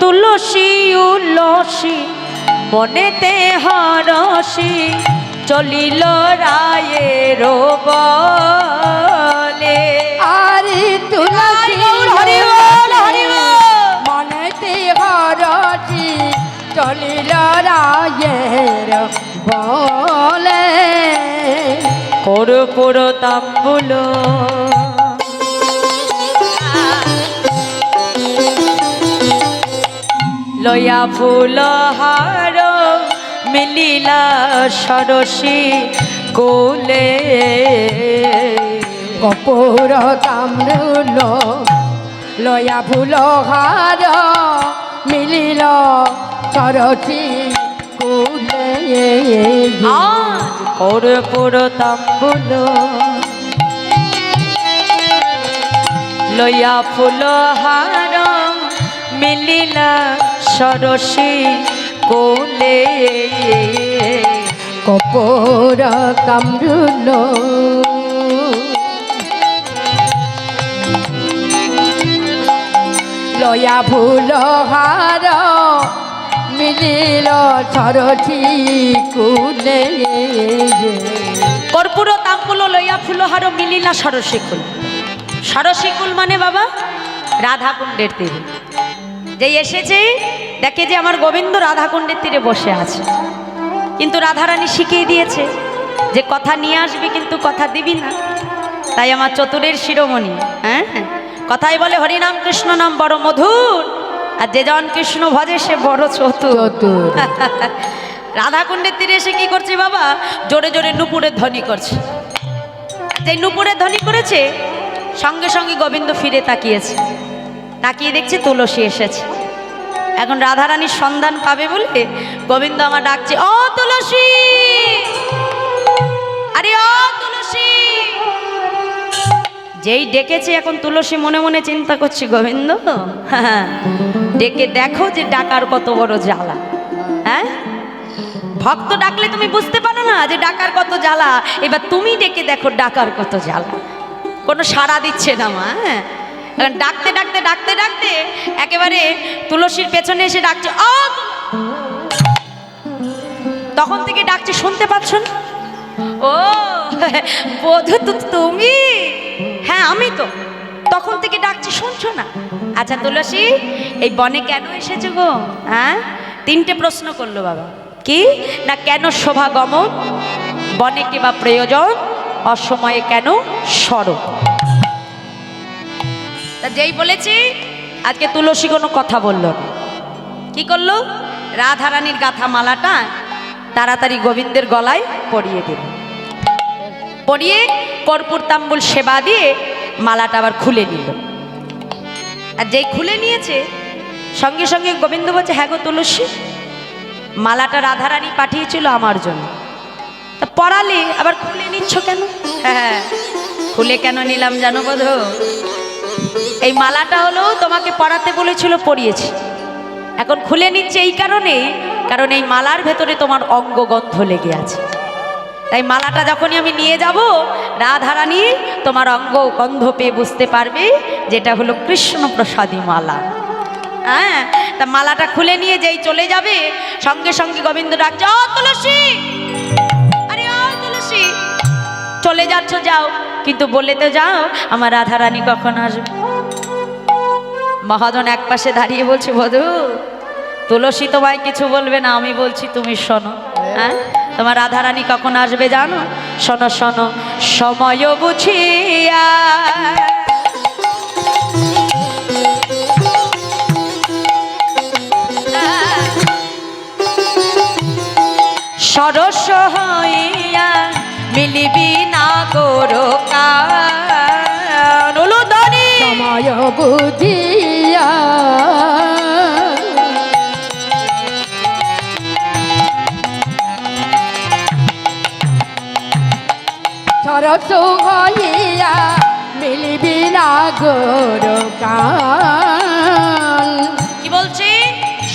তুলসী উলসী মনেতে হরসি চলিল রায়ের বলে। আরে তুলসী মনেতে হরসি চলিল রায়ের বলে। কর্পূর তাম্বুল লয়া ফুল হার মিলিলা সরসী কোলে। কর্পূর তাম্বুল লয়া ফুল হার মিলিল সরসী কোলে। আজ কর্পূর তাম্বুল লয়া ফুল হার মিলিলা সরসী কোলে। কর্পূর তাম্বুল লয়া ফুল হার মিলিল সরসী কুলে। কর্পূর তাম্বুল লইয়া ফুলহার মিলিলা সরসীকুল। সরসীকুল মানে বাবা রাধাকুণ্ডের তীরে। যে এসেছে দেখে যে আমার গোবিন্দ রাধাকুণ্ডের তীরে বসে আছে, কিন্তু রাধারানী শিখিয়ে দিয়েছে যে কথা নিয়ে আসবি কিন্তু কথা দিবি না। তাই আমার চতুরের শিরোমণি হ্যাঁ কথাই বলে হরিনাম কৃষ্ণ নাম বড় মধুর, আর যে জন কৃষ্ণ ভজে সে বড় চতুর। রাধাকুণ্ডের তীরে এসে কি করছে বাবা, জোরে জোরে নুপুরের ধ্বনি করছে। যে নুপুরের ধ্বনি করেছে সঙ্গে সঙ্গে গোবিন্দ ফিরে তাকিয়েছে, তাকিয়ে দেখছে তুলসী এসেছে। এখন রাধারানীর সন্ধান পাবে বলে গোবিন্দ আমার ডাকছে, ও তুলসী, আরে ও তুলসী। যেই ডেকেছে এখন তুলসী মনে মনে চিন্তা করছে, গোবিন্দ ডেকে দেখো যে ডাকার কত বড় জ্বালা। হ্যাঁ ভক্ত ডাকলে তুমি বুঝতে পারো না যে ডাকার কত জ্বালা, এবার তুমি ডেকে দেখো ডাকার কত জ্বালা। কোনো সাড়া দিচ্ছে না মা। হ্যাঁ ডাকতে ডাকতে ডাকতে ডাকতে একেবারে তুলসীর পেছনে এসে ডাকছে, ও তখন থেকে ডাকছে, শুনতে পাচ্ছ না? ও বধূ তুমি? হ্যাঁ আমি তো, তখন থেকে ডাকছি শুনছো না? আচ্ছা তুলসী এই বনে কেন এসেছো গো? হ্যাঁ তিনটে প্রশ্ন করলো বাবা। কি না, কেন শোভা গমন, বনে কি বা প্রয়োজন, অসময়ে কেন সরব। তা যেই বলেছি আজকে তুলসী কোনো কথা বলল না, কি করলো, রাধারানীর গাথা মালাটা তাড়াতাড়ি গোবিন্দের গলায় পরিয়ে দিল। পরিয়ে কর্পূর তাম্বুল সেবা দিয়ে মালাটা আবার খুলে নিল। আর যেই খুলে নিয়েছে সঙ্গে সঙ্গে গোবিন্দ বলছে, হ্যাঁ গো তুলসী, মালাটা রাধারানী পাঠিয়েছিল আমার জন্য, তা পরালে আবার খুলে নিচ্ছ কেন? হ্যাঁ খুলে কেন নিলাম জানো বোধ, এই মালাটা হলো তোমাকে পরাতে বলেছিল, পরিয়েছি। এখন খুলে নিচ্ছে এই কারণে, কারণ এই মালার ভেতরে তোমার অঙ্গগন্ধ লেগে আছে। তাই মালাটা যখনই আমি নিয়ে যাব রাধারানী তোমার অঙ্গ গন্ধ পেয়ে বুঝতে পারবে যেটা হলো কৃষ্ণ প্রসাদী মালা। হ্যাঁ তা মালাটা খুলে নিয়ে যেই চলে যাবে সঙ্গে সঙ্গে গোবিন্দ ডাকছে, ও তুলসী, আরে ও তুলসী, চলে যাচ্ছ যাও, কিন্তু বলে তো যাও আমার রাধারানী কখন আসবে। মহাজন এক পাশে দাঁড়িয়ে বলছে, বধূ তুলসী তোমায় কিছু বলবে না, আমি বলছি তুমি শোনো। হ্যাঁ তোমার রাধারানী কখন আসবে জানো? শোনো শোনো, সময় বুঝিয়া সরস হইয়া মিলিবি না গোরকান। সময় বুঝিয়া সরস হইয়া মিলিবি না গোরকান। কি বলছি?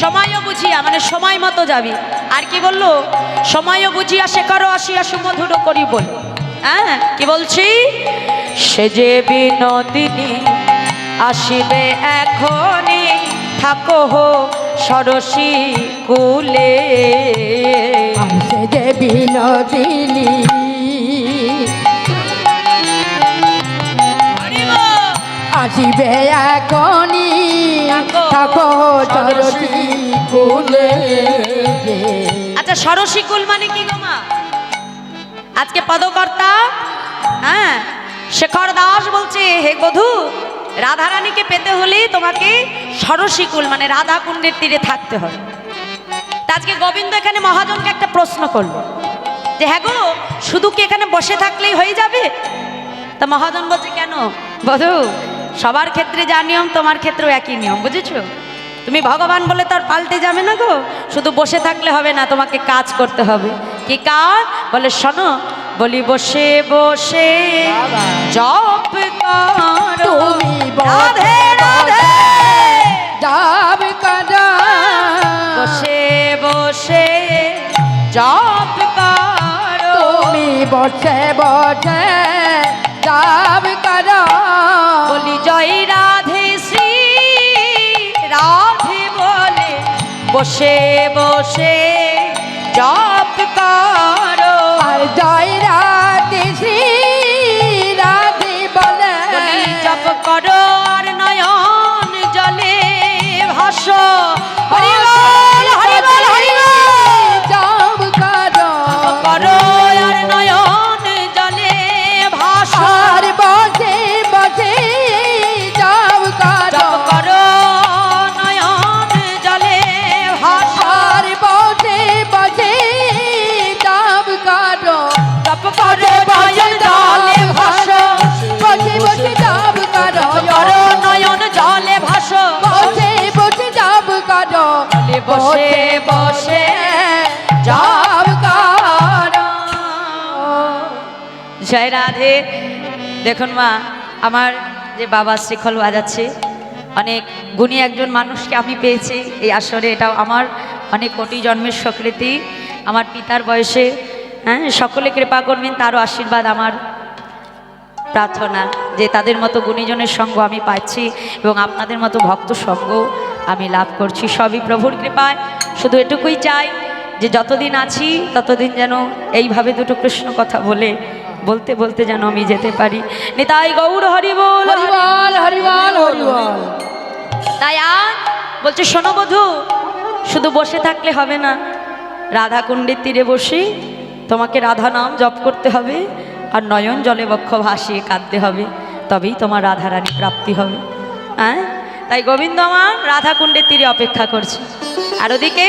সময়ও বুঝিয়া মানে সময় মতো যাবি। আর কি বললো? সময়ও বুঝিয়া সে করো আসিয়া সুমধুর করি বল। হ্যাঁ কি বলছি? সে যে বিনোদিনী আসিবে এখনই, থাকো হো সরসী কুলে। আসে যে বিনোদিনী আসিবে এখনি থাকো সরসী কুলে। আচ্ছা সরসী কুল মানে কি গো মা? আজকে পদকর্তা হ্যাঁ শেখর দাস বলছে, হে বধূ, রাধারানীকে পেতে হলে তোমাকে সরসী কুল মানে রাধা কুণ্ডের তীরে থাকতে হবে। তা আজকে গোবিন্দ এখানে মহাজনকে একটা প্রশ্ন করলো যে হ্যাঁ গো, শুধু কি এখানে বসে থাকলেই হয়ে যাবে? তা মহাজন বলছে, কেন বধূ, সবার ক্ষেত্রে যা নিয়ম তোমার ক্ষেত্রেও একই নিয়ম, বুঝেছো? তুমি ভগবান বলে তো আর পাল্টে যাবে না গো, শুধু বসে থাকলে হবে না, তোমাকে কাজ করতে হবে। কি কাজ? বলে শোনো, বলি বসে বসে জপ করো তুমি রাধে রাধে, যাব কাদা বসে বসে জপ করো। তুমি বসে বসে যাব কাদা বলি জয় রাধে শ্রী রাধে বলে বসে বসে জপ করো। আর জয় রাধে শ্রী রাধে বলে বলি জপ করো আর নয়ন জলে ভাসো। হরি বল হরি বল হরি বল। যাব কাদা করো আর নয়ন জলে ভাসো। আর বসে বসে যাব কাদা জপ করো নয়ন জলে ভাসো। আর বসে বসে যাব কাদা জপ করো নয়ন জলে ভাসো। বসে বসে যাব কাদা করো নয়ন জলে ভাসো। বসে বসে যাব কাদা বসে বসে জপ করো। জয় রাধে। দেখুন মা, আমার যে বাবা শ্রীখল বাজাচ্ছে, অনেক গুণী একজন মানুষকে আমি পেয়েছি এই আসরে। এটাও আমার অনেক কোটি জন্মের স্বীকৃতি। আমার পিতার বয়সে হ্যাঁ সকলে কৃপা করবেন, তারও আশীর্বাদ আমার প্রার্থনা যে তাদের মতো গুণীজনের সঙ্গ আমি পাচ্ছি এবং আপনাদের মতো ভক্ত সঙ্গ আমি লাভ করছি, সবই প্রভুর কৃপায়। শুধু এটুকুই চাই যে যতদিন আছি ততদিন যেন এইভাবে দুটো কৃষ্ণ কথা বলতে বলতে যেন আমি যেতে পারি। নিতাই গৌর হরি বল হরি বল। হরিবল হরিবল হরিবল তাই আজ বলছে, শোনো বধূ, শুধু বসে থাকলে হবে না, রাধা কুণ্ডের তীরে বসে তোমাকে রাধা নাম জপ করতে হবে আর নয়ন জলে বক্ষ ভাসিয়ে কাঁদতে হবে, তবেই তোমার রাধারানী প্রাপ্তি হবে। হ্যাঁ, তাই গোবিন্দ আমার রাধা কুণ্ডের তীরে অপেক্ষা করছে। আর ওদিকে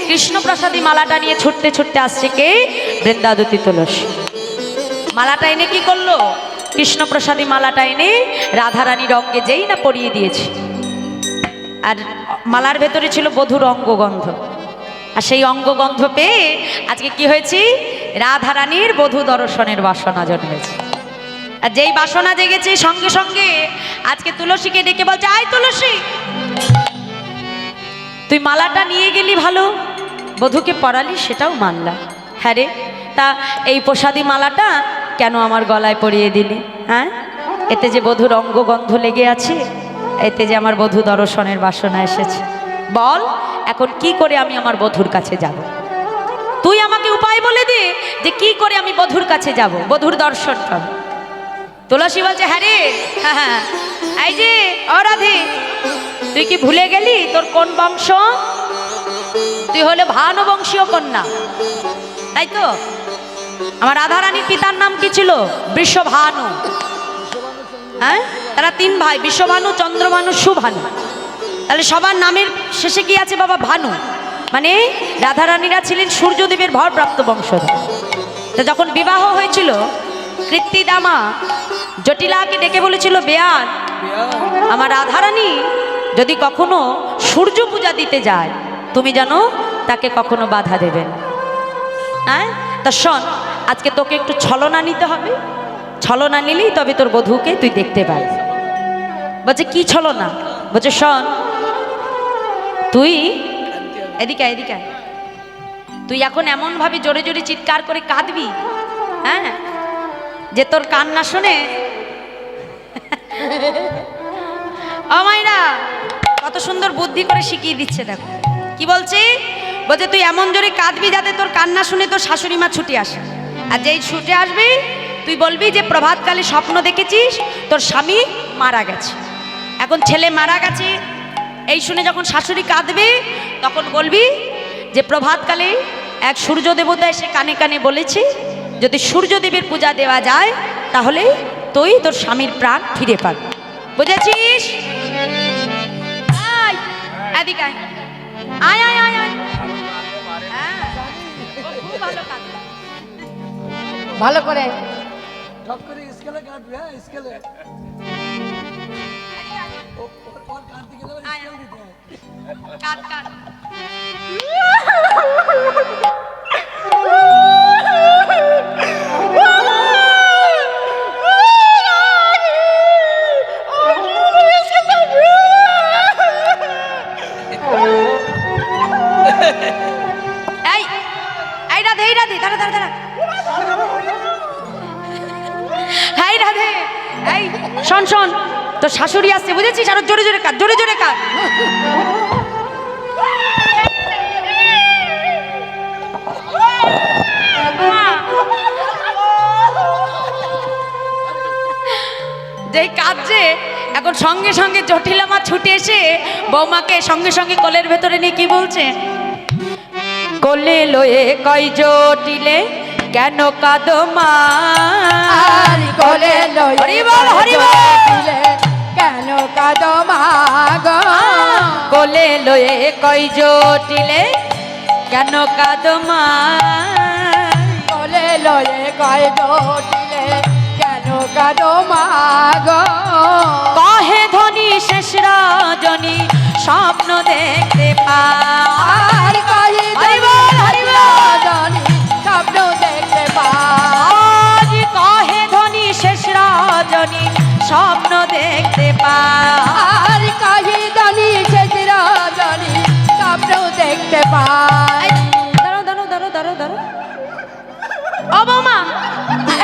কৃষ্ণপ্রসাদী মালাটা নিয়ে ছুটতে ছুটতে আসছে কে? বৃন্দাবতী তুলসী। মালাটা এনে কি করলো? কৃষ্ণপ্রসাদী মালাটা এনে রাধারানীর অঙ্গে যেই না পরিয়ে দিয়েছে, আর মালার ভেতরে ছিল বধুর অঙ্গগন্ধ। আর সেই অঙ্গগন্ধ পেয়ে আজকে কি হয়েছে? রাধারানীর বধূ দর্শনের বাসনা জন্মেছে। আর যেই বাসনা জেগেছে সঙ্গে সঙ্গে আজকে তুলসীকে ডেকে বলছে, আয় তুলসী, তুই মালাটা নিয়ে গেলি ভালো, বধূকে পরালি সেটাও মানলাম। হ্যাঁ রে, তা এই প্রসাদী মালাটা কেন আমার গলায় পরিয়ে দিলি? হ্যাঁ, এতে যে বধূর অঙ্গগন্ধ লেগে আছে, এতে যে আমার বধূ দর্শনের বাসনা এসেছে। বল, এখন কি করে আমি আমার বধূর কাছে যাব? তুই আমাকে উপায় বলে দে যে কি করে আমি বধূর কাছে যাব, বধূর দর্শন পাবো। তুলসী বলছে, হ্যাঁ রে, হ্যাঁ, এই যে অরাধে, তুই কি ভুলে গেলি তোর কোন বংশ? তুই হলে ভানু বংশীয় কন্যা, তাই তো? আমার রাধারানীর পিতার নাম কি ছিল? বৃষভানু। হ্যাঁ, তারা তিন ভাই, বিশ্বভানু, চন্দ্রভানু, সুভানু। তাহলে সবার নামের শেষে কি আছে বাবা? ভানু। মানে রাধারানীরা ছিলেন সূর্যদেবের ভরপ্রাপ্ত বংশধর। তা যখন বিবাহ হয়েছিল, কৃত্তিদামা জটিলাকে ডেকে বলেছিল, বেয়ান, আমার রাধারানী যদি কখনো সূর্য পূজা দিতে যায়, তুমি জানো তাকে কখনো বাধা দেবেন। হ্যাঁ, তা শোন, আজকে তোকে একটু ছলনা নিতে হবে, ছলনা নিলেই তবে তোর বধূকে তুই দেখতে পাবি। বলছে, কি ছলনা? বলছে, শোন, তুই এদিকে এদিকে, তুই এখন এমনভাবে জোরে জোরে চিৎকার করে কাঁদবি, হ্যাঁ, যে তোর কান্না শুনে ও মাইরা কত সুন্দর বুদ্ধি করে শিখিয়ে দিচ্ছে দেখো কি বলছি বলছে তুই এমন জোরে কাঁদবি যাতে তোর কান্না শুনে তোর শাশুড়ি মা ছুটে আসে আর যেই ছুটে আসবি তুই বলবি যে প্রভাতকালে স্বপ্ন দেখেছিস তোর স্বামী মারা গেছে এখন ছেলে মারা গেছে এই শুনে যখন শাশুড়ি কাঁদবে তখন বলবি যে প্রভাতকালে এক সূর্য দেবতা এসে কানে কানে বলেছে যদি সূর্যদেবের পূজা দেওয়া যায় তাহলে তুই তোর স্বামীর প্রাণ ফিরে পাবি বুঝেছিস আয়, এদিকে আয়। আয় আয় আয় আয় হ্যাঁ, ও খুব ভালো কাঁদে। ভালো করে ঠক করে স্কেলে কাটবে, হ্যাঁ স্কেলে ওর কাটতে গেলে আয়, স্কেল দিতে হয়। কাঁদ কাঁদ এই এই রাধে এই রাধে দাঁড়া দাঁড়া দাঁড়া এই রাধে এই শোন শোন তোর শাশুড়ি আসছে বুঝেছিস আরো জোরে জোরে কাজ জোরে জোরে কাজ যেই কাজে এখন সঙ্গে সঙ্গে জটিলা মা ছুটে এসে বৌমাকে সঙ্গে সঙ্গে কোলের ভেতরে নিয়ে কি বলছে কোলে লয়ে কই জটিলে কেন কাঁদো মা আর কোলে লই হরি বল, হরি বল। কেন কাঁদো মা গো কোলে লয়ে কই জটিলে কেন কাঁদো মা কোলে লয়ে কয় জটিলে কেন কাঁদো মা গো কহে ধনী শেষ রজনী স্বপ্ন দেখতে পায় আর কয় হরি বল, হরি বল। জানি স্বপ্ন দেখতে পাই আজ কহে ধনী শেষ রজনী স্বপ্ন দেখতে পায় আর কয় জানি শেষ রজনী স্বপ্ন দেখতে পাই দাঁড়ো দাঁড়ো দাঁড়ো দাঁড়ো দাঁড়ো ও বৌমা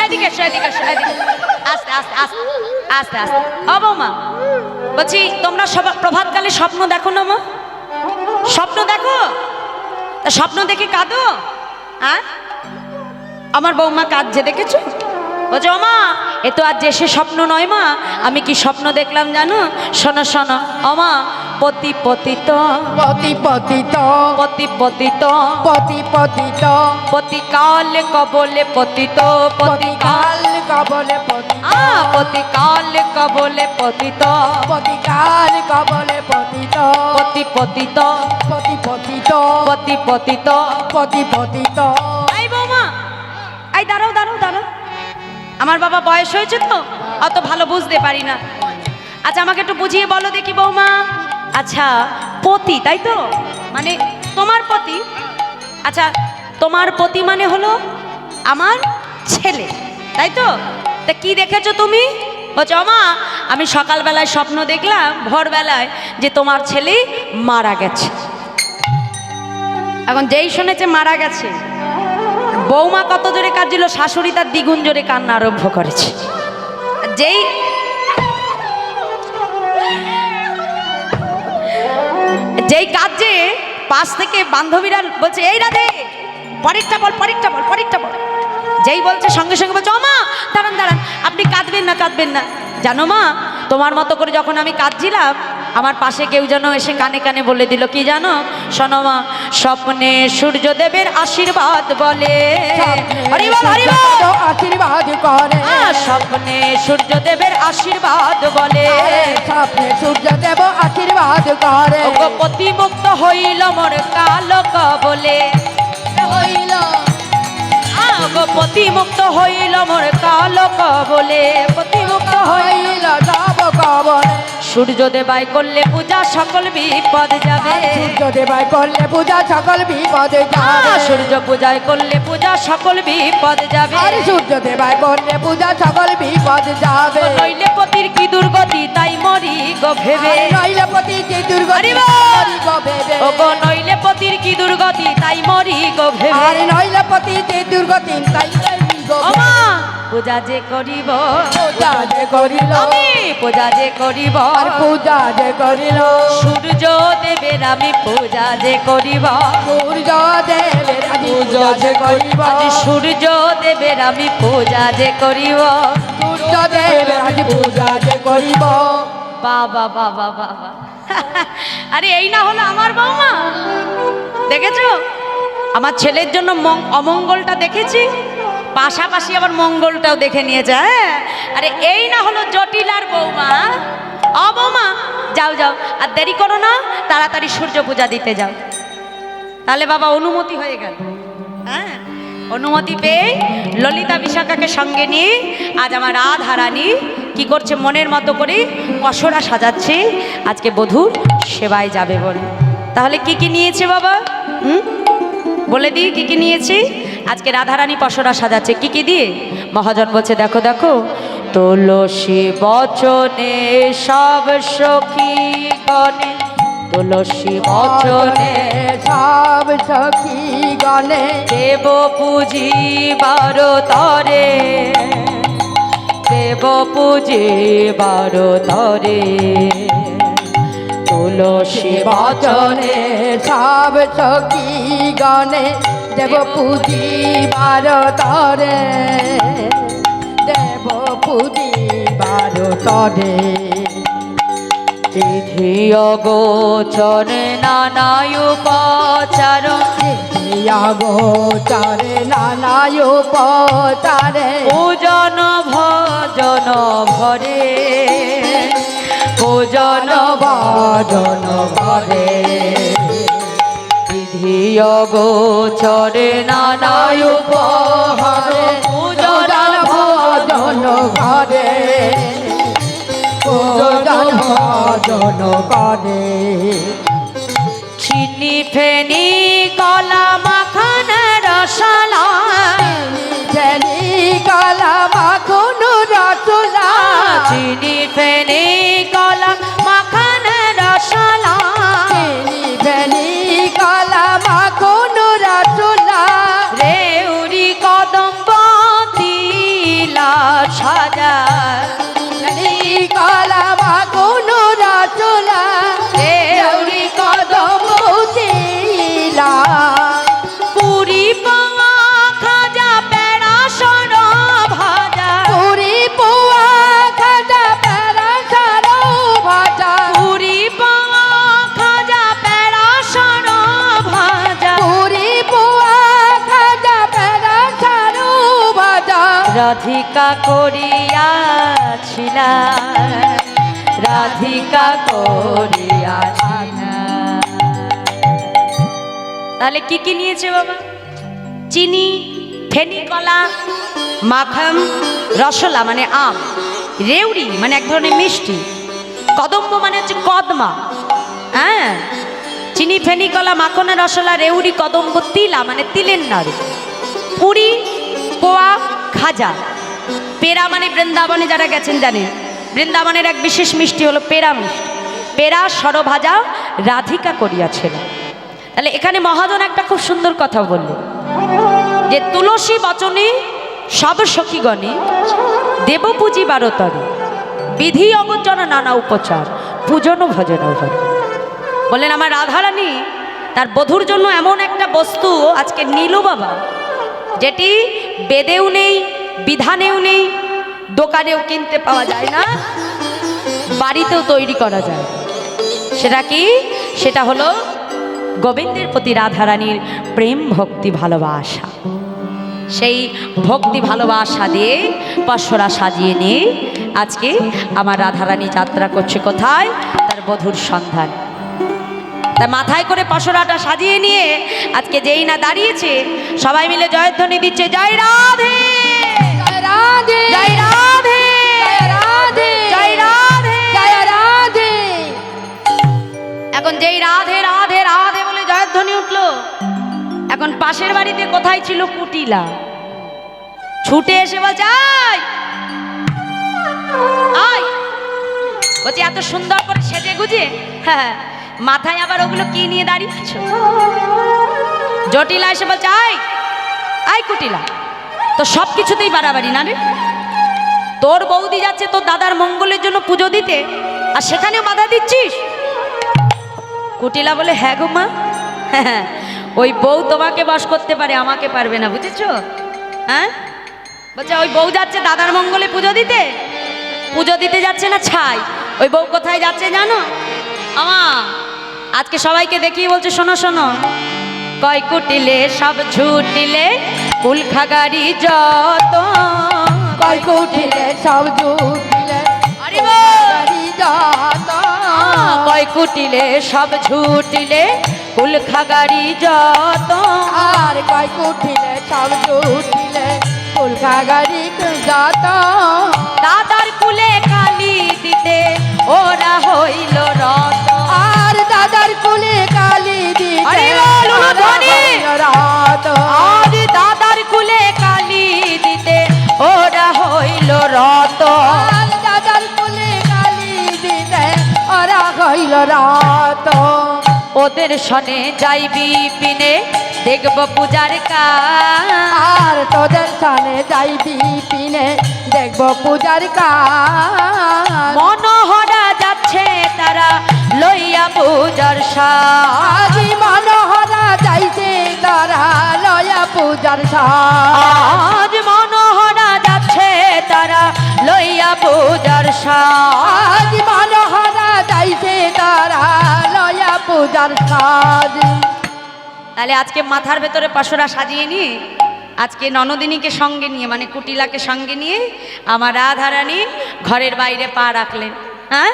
এদিকে এসো এদিকে এসো এদিকে আস্তে আস্তে আস্তে আস্তে আস্তে ও বৌমা বলছি তোমরা সব প্রভাতকালে স্বপ্ন দেখো না মা স্বপ্ন দেখো তা স্বপ্ন দেখে কাঁদো হ্যাঁ আমার বৌমা কাঁদছে দেখেছো বলছে ও মা এ তো আজ যে সে স্বপ্ন নয় মা আমি কি স্বপ্ন দেখলাম জানো শোনো শোনো ও মা পতি পতিত পতি পতিত পতি পতিত পতি পতিত পতিকাল কবলে পতিত পতিকাল পতিকাল কবলে পতিত পতিকাল কবলে পতিত পতিকাল কবলে পতিত পতি পতিত পতি পতিত পতি পতিত পতি পতিত এই বৌমা এই দাঁড়াও দাঁড়াও দাঁড়াও আমার বাবা বয়স হয়েছে তো অত ভালো বুঝতে পারি না আচ্ছা আমাকে একটু বুঝিয়ে বলো দেখি বৌমা আচ্ছা পতি তাই তো মানে তোমার পতি আচ্ছা তোমার পতি মানে হলো আমার ছেলে তাই তো তা কি দেখেছো তুমি বলছো মা আমি সকালবেলায় স্বপ্ন দেখলাম ভোরবেলায় যে তোমার ছেলে মারা গেছে এখন যেই শুনেছে মারা গেছে বৌমা কত জোরে কাঁদছিল শাশুড়ি তার দ্বিগুণ জোরে কান্না আরম্ভ করেছে যেই যেই কাজে পাশ থেকে বান্ধবীরা বলছে এই রাধে পরেরটা বল পরেরটা বল পরেরটা বল যেই বলছে সঙ্গে সঙ্গে বলছে ও মা দাঁড়ান দাঁড়ান আপনি কাঁদবেন না কাঁদবেন না জানো মা তোমার মতো করে যখন আমি কাঁদছিলাম আমার পাশে কেউ যেন এসে কানে কানে বলে দিল কি জানো শোনো মা স্বপ্নে সূর্যদেবের আশীর্বাদ বলে হরি বল, হরি বল। আশীর্বাদ করে স্বপ্নে সূর্যদেবের আশীর্বাদ বলে স্বপ্নে সূর্য দেব আশীর্বাদ করে ওগো প্রতিমুক্ত হইল মোর কালো কবলে হইল ওগো প্রতিমুক্ত হইল মোর কালো কবলে প্রতিমুক্ত হইল হইল যাব কবলে সূর্যদেবাই করলে পূজা সকল বিপদ যাবে সূর্য দেবাই করলে পূজা সকল বিপদ যাবে সূর্য পূজায় করলে পূজা সকল বিপদ যাবে আর সূর্য দেবাই করলে পূজা সকল বিপদ যাবে নইলে পতির কি দুর্গতি তাই মরি গো ভেবে নইলে পতি যে দুর্গতি হরি বল। মরি গো ভেবে ওগো নইলে পতির কি দুর্গতি তাই মরি গো আর ভেবে নইলে পতি যে দুর্গতি তাই মরি গো ও মা পূজা যে করিব পূজা যে করিল আমি পূজা যে করিব আর পূজা যে করিল সূর্য দেবের আমি পূজা যে করিব সূর্য দেবের পূজা যে করিব আজ সূর্য দেবের আমি পূজা যে করিব সূর্য দেবের পূজা যে করিব বাবা বাবা বাবা আরে এই না হলো আমার বৌমা দেখেছো আমার ছেলের জন্য অমঙ্গলটা দেখেছি পাশাপাশি আবার মঙ্গলটাও দেখে নিয়েছে হ্যাঁ আরে এই না হলো জটিলার বৌমা বৌমা যাও যাও আর দেরি করো না তাড়াতাড়ি সূর্য পূজা দিতে যাও তাহলে বাবা অনুমতি হয়ে গেল হ্যাঁ অনুমতি পেয়ে ললিতা বিশাখাকে সঙ্গে নিয়ে আজ আমার রাধারানী কি করছে মনের মতো করে পসরা সাজাচ্ছে আজকে বধূর সেবায় যাবে বলে তাহলে কি কি নিয়েছে বাবা বলে দিই কি কি নিয়েছি আজকে রাধারানী পসরা সাজাচ্ছে কি কি দিয়ে মহাজন বলছে দেখো দেখো তুলসী বচনে সব সখী গণে তুলসী বচনে সব সখী গণে দেব পুজি বারো তরে দেব পুজি বারো তরে তুলসী বচনে বচনে সব সখী গণে দেব পুজি ভারতরে দেব পুজি ভারতরে বিধি অগোচরে নানা উপাচার গোচারে নানা উপচারে পূজন ভজন ভরে পূজন ভজন ভরে বিধি অগোচরে নানা উপহারে পূজন ভজন ঘরে ভজন ভজন করে চিনি ফেনি কলা মাখন রসলা জেনি কালা মাখন রসলা চিনি ফেনি কলা মাখন রসলা চিনি ভেনি কালা মাখন রসলা রেউরি কদম্ব তিলা সাজা ভেনি কালা মাখন রসলা রেউরি কদম দিলা পুরি পাওয়া খাজা পেড়া সর ভাজা পুরি পোয়া খাজা পেরা সারো ভাজা পুরি পাওয়া খাজা পেড়া সর ভাজা পুরি পোয়া খাজা পেরা সারো ভাজা রাধিকা করিয়াছিলা রাধিকা করিয়াছিলা তাহলে কি কি নিয়েছে বাবা চিনি ফেনি কলা মাখন রসলা মানে আম রেউড়ি মানে এক ধরনের মিষ্টি কদম্ব মানে হচ্ছে কদমা হ্যাঁ চিনি ফেনি কলা মাখনের রসলা রেউড়ি কদম্ব তিলা মানে তিলের নাড়ু পুরি পোয়া খাজা পেরা মানে বৃন্দাবনে যারা গেছেন জানেন বৃন্দাবনের এক বিশেষ মিষ্টি হলো পেরা মিষ্টি পেরা সরভাজা রাধিকা করিয়াছিল তাহলে এখানে মহাজন একটা খুব সুন্দর কথা বললেন যে তুলসী বচনে সব সখীগণে দেবপূজি বারতরে বিধি অগোচর নানা উপচার পূজন ভজন ভরে বললেন আমার রাধারানী তার বধূর জন্য এমন একটা বস্তু আজকে নিল বাবা যেটি বেদেও নেই বিধানেও নেই দোকানেও কিনতে পাওয়া যায় না বাড়িতেও তৈরি করা যায় সেটা কি সেটা হলো গোবিন্দের প্রতি রাধারানীর প্রেম ভক্তি ভালোবাসা সেই ভক্তি ভালোবাসা দিয়ে পসরা সাজিয়ে নিয়ে আজকে আমার রাধারানী যাত্রা করছে কোথায় তার বধূর সন্ধান তা মাথায় করে পসরাটা সাজিয়ে নিয়ে আজকে যেই না দাঁড়িয়েছে সবাই মিলে জয়ধ্বনি দিচ্ছে জয় রাধে জয় রাধে জয় রাধে জয় রাধে জয় রাধে জয় রাধে এখন যেই রাধে রাধে রাধে বলে জয়ধ্বনি উঠলো এখন পাশের বাড়িতে কোথায় ছিল কুটিলা ছুটে এসে বলছে আয় বলছি এত সুন্দর করে সেজে গুজে হ্যাঁ মাথায় আবার ওগুলো কি নিয়ে দাঁড়িয়ে আছো জটিলা এসে বলছে আয় আয় কুটিলা তো সব কিছুতেই বাড়াবাড়ি না রে তোর বৌদি যাচ্ছে তোর দাদার মঙ্গলের জন্য পুজো দিতে, আর সেখানেও বাধা দিচ্ছিস। কুটিলা বলে হ্যাঁ গো মা, হ্যাঁ, ওই বউ তোমাকে বশ করতে পারে, আমাকে পারবে না, বুঝেছো? হ্যাঁ, বলছে ওই বউ যাচ্ছে দাদার মঙ্গলে পুজো দিতে, পুজো দিতে যাচ্ছে না ছাই। ওই বউ কোথায় যাচ্ছে জানো? আমা আজকে সবাইকে দেখিয়ে বলছে শোনো শোনো, কয় কুটিলে সব ঝুটিলে কুল খাগারি যত, কয় কুটিলে সব জুটিলে আরে বল। যত, কয় কুটিলে সব ঝুটিলে কুল খাগারি যত, আর কয় কুটিলে সব জুটিলে ফুলকা গাড়ি যত, দাদার কুলে কালি দিতে ওরা হইল রত। আর দাদার কুলে কালি দিতে আরে বল, উলু ধ্বনি। রাত, আর দাদার কুলে কালি দিতে ওরা হইল রত। আর দাদার কুলে কালি দিতে ওরা হইল রাত। ওদের সনে যাইবি পিনে দেখব পূজার কাজ, আর তোদের সামনে যাইবি পিনে দেখব পূজার কাজ। মনোহরা যাচ্ছে তারা লইয়া পূজার সাজ। আজি মনোহরা যাইছে তারা লয়া পূজার সাজ। আজ মনোহরা যাচ্ছে তারা লইয়া পূজার সাজ। আজ মনোহরা যাইছে তারা লয়া পূজার সাজ। তাহলে আজকে মাথার ভেতরে পাশরা সাজিয়ে নিয়ে আজকে ননদিনীকে সঙ্গে নিয়ে মানে কুটিলাকে সঙ্গে নিয়ে আমার রাধারানী ঘরের বাইরে পা রাখলেন। হ্যাঁ,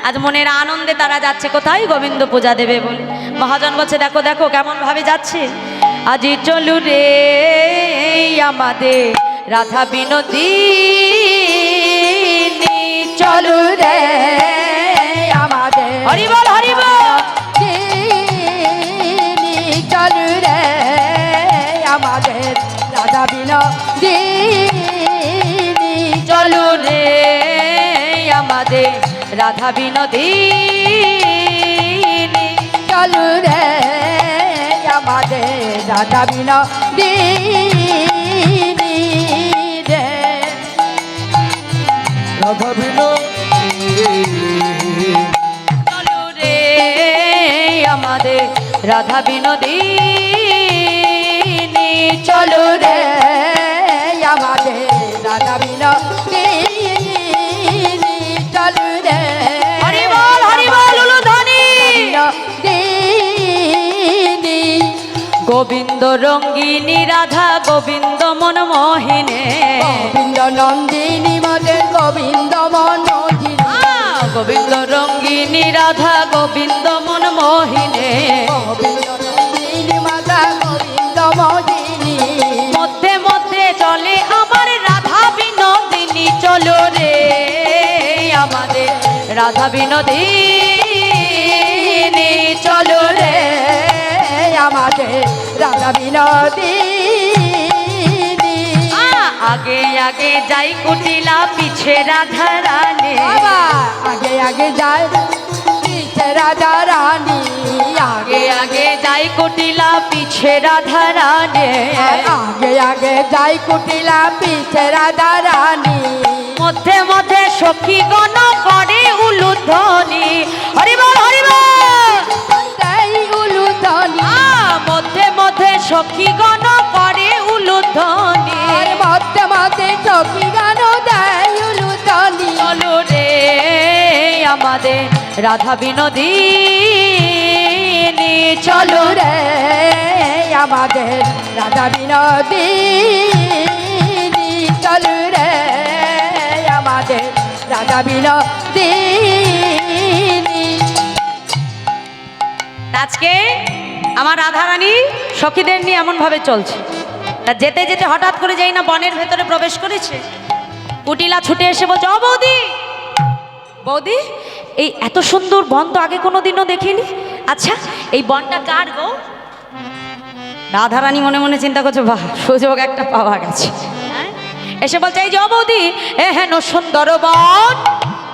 আজ মনের আনন্দে তারা যাচ্ছে কোথায়? গোবিন্দ পূজা দেবে বলে। মহাজন বলছে দেখো দেখো কেমন ভাবে যাচ্ছে। আজি চলু রে আমাদের রাধা বিনোদিনী, চলু চলু রে আমাদের হরি বল হরি বল। দিনী, চলু রে আমাদের রাধা বিনোদিনী, চলু রে আমাদের রাধা বিনোদিনী, চলু রে আমাদের রাধা বিনোদিনী রে। রাধা চলু রে আমাদের রাধা বিনোদিনী, চলু রে। আমাদের রাধা বিনোদিনী, চলু রে হরি বল উলু ধ্বনি। বিনোদিনী, গোবিন্দ রঙ্গিনী রাধা গোবিন্দ মন মোহিনে, গোবিন্দ নন্দিনী মদের গোবিন্দ মনোজিনী, গোবিন্দ রঙ্গিনী রাধা গোবিন্দ মন মোহিনে, গোবিন্দ নন্দিনী মাতা গোবিন্দ মোহিনী, মধ্যে মধ্যে চলে আমার রাধা বিনোদিনী, চলো রে আমাদের রাধা বিনোদিনী, চলো রে। আমাদের রাধা বিনোদিনী। আগে আগে যাই কুটিলা পিছে রাধা রানী, বাবা আগে আগে যায় পিছে রাধা রানী, আগে আগে যাই কুটিলা পিছে রাধা রানী, আগে আগে যাই কুটিলা পিছে রাধা রানী, মধ্যে মধ্যে সখী গণ করে উলুধ্বনি, হরি বল হরি বল। তাই উলুধ্বনি, মধ্যে মধ্যে সখী গণ করে উলুধ্বনি, আর মধ্যে মধ্যে সখী গান দেয় উলুধ্বনি, চলো রে আমাদের রাধা বিনোদিনী, চলো চলো রে আমাদের রাধা বিনোদিনী, চলো রে আমাদের রাধা বিনোদিনী। আজকে আমার রাধারানী সখীদের নিয়ে এমন ভাবে চলছে, তা যেতে যেতে হঠাৎ করে যাই না বনের ভেতরে প্রবেশ করেছে। কুটিলা ছুটে এসে বলছে ও বৌদি, বৌদি এই এত সুন্দর বন তো আগে কোনোদিনও দেখিনি। আচ্ছা এই বনটা কার গো? রাধারানী মনে মনে চিন্তা করছে বাহ সুযোগ একটা পাওয়া গেছে। হ্যাঁ? এসে বলছে এই যে ও বৌদি এ হেন সুন্দর বন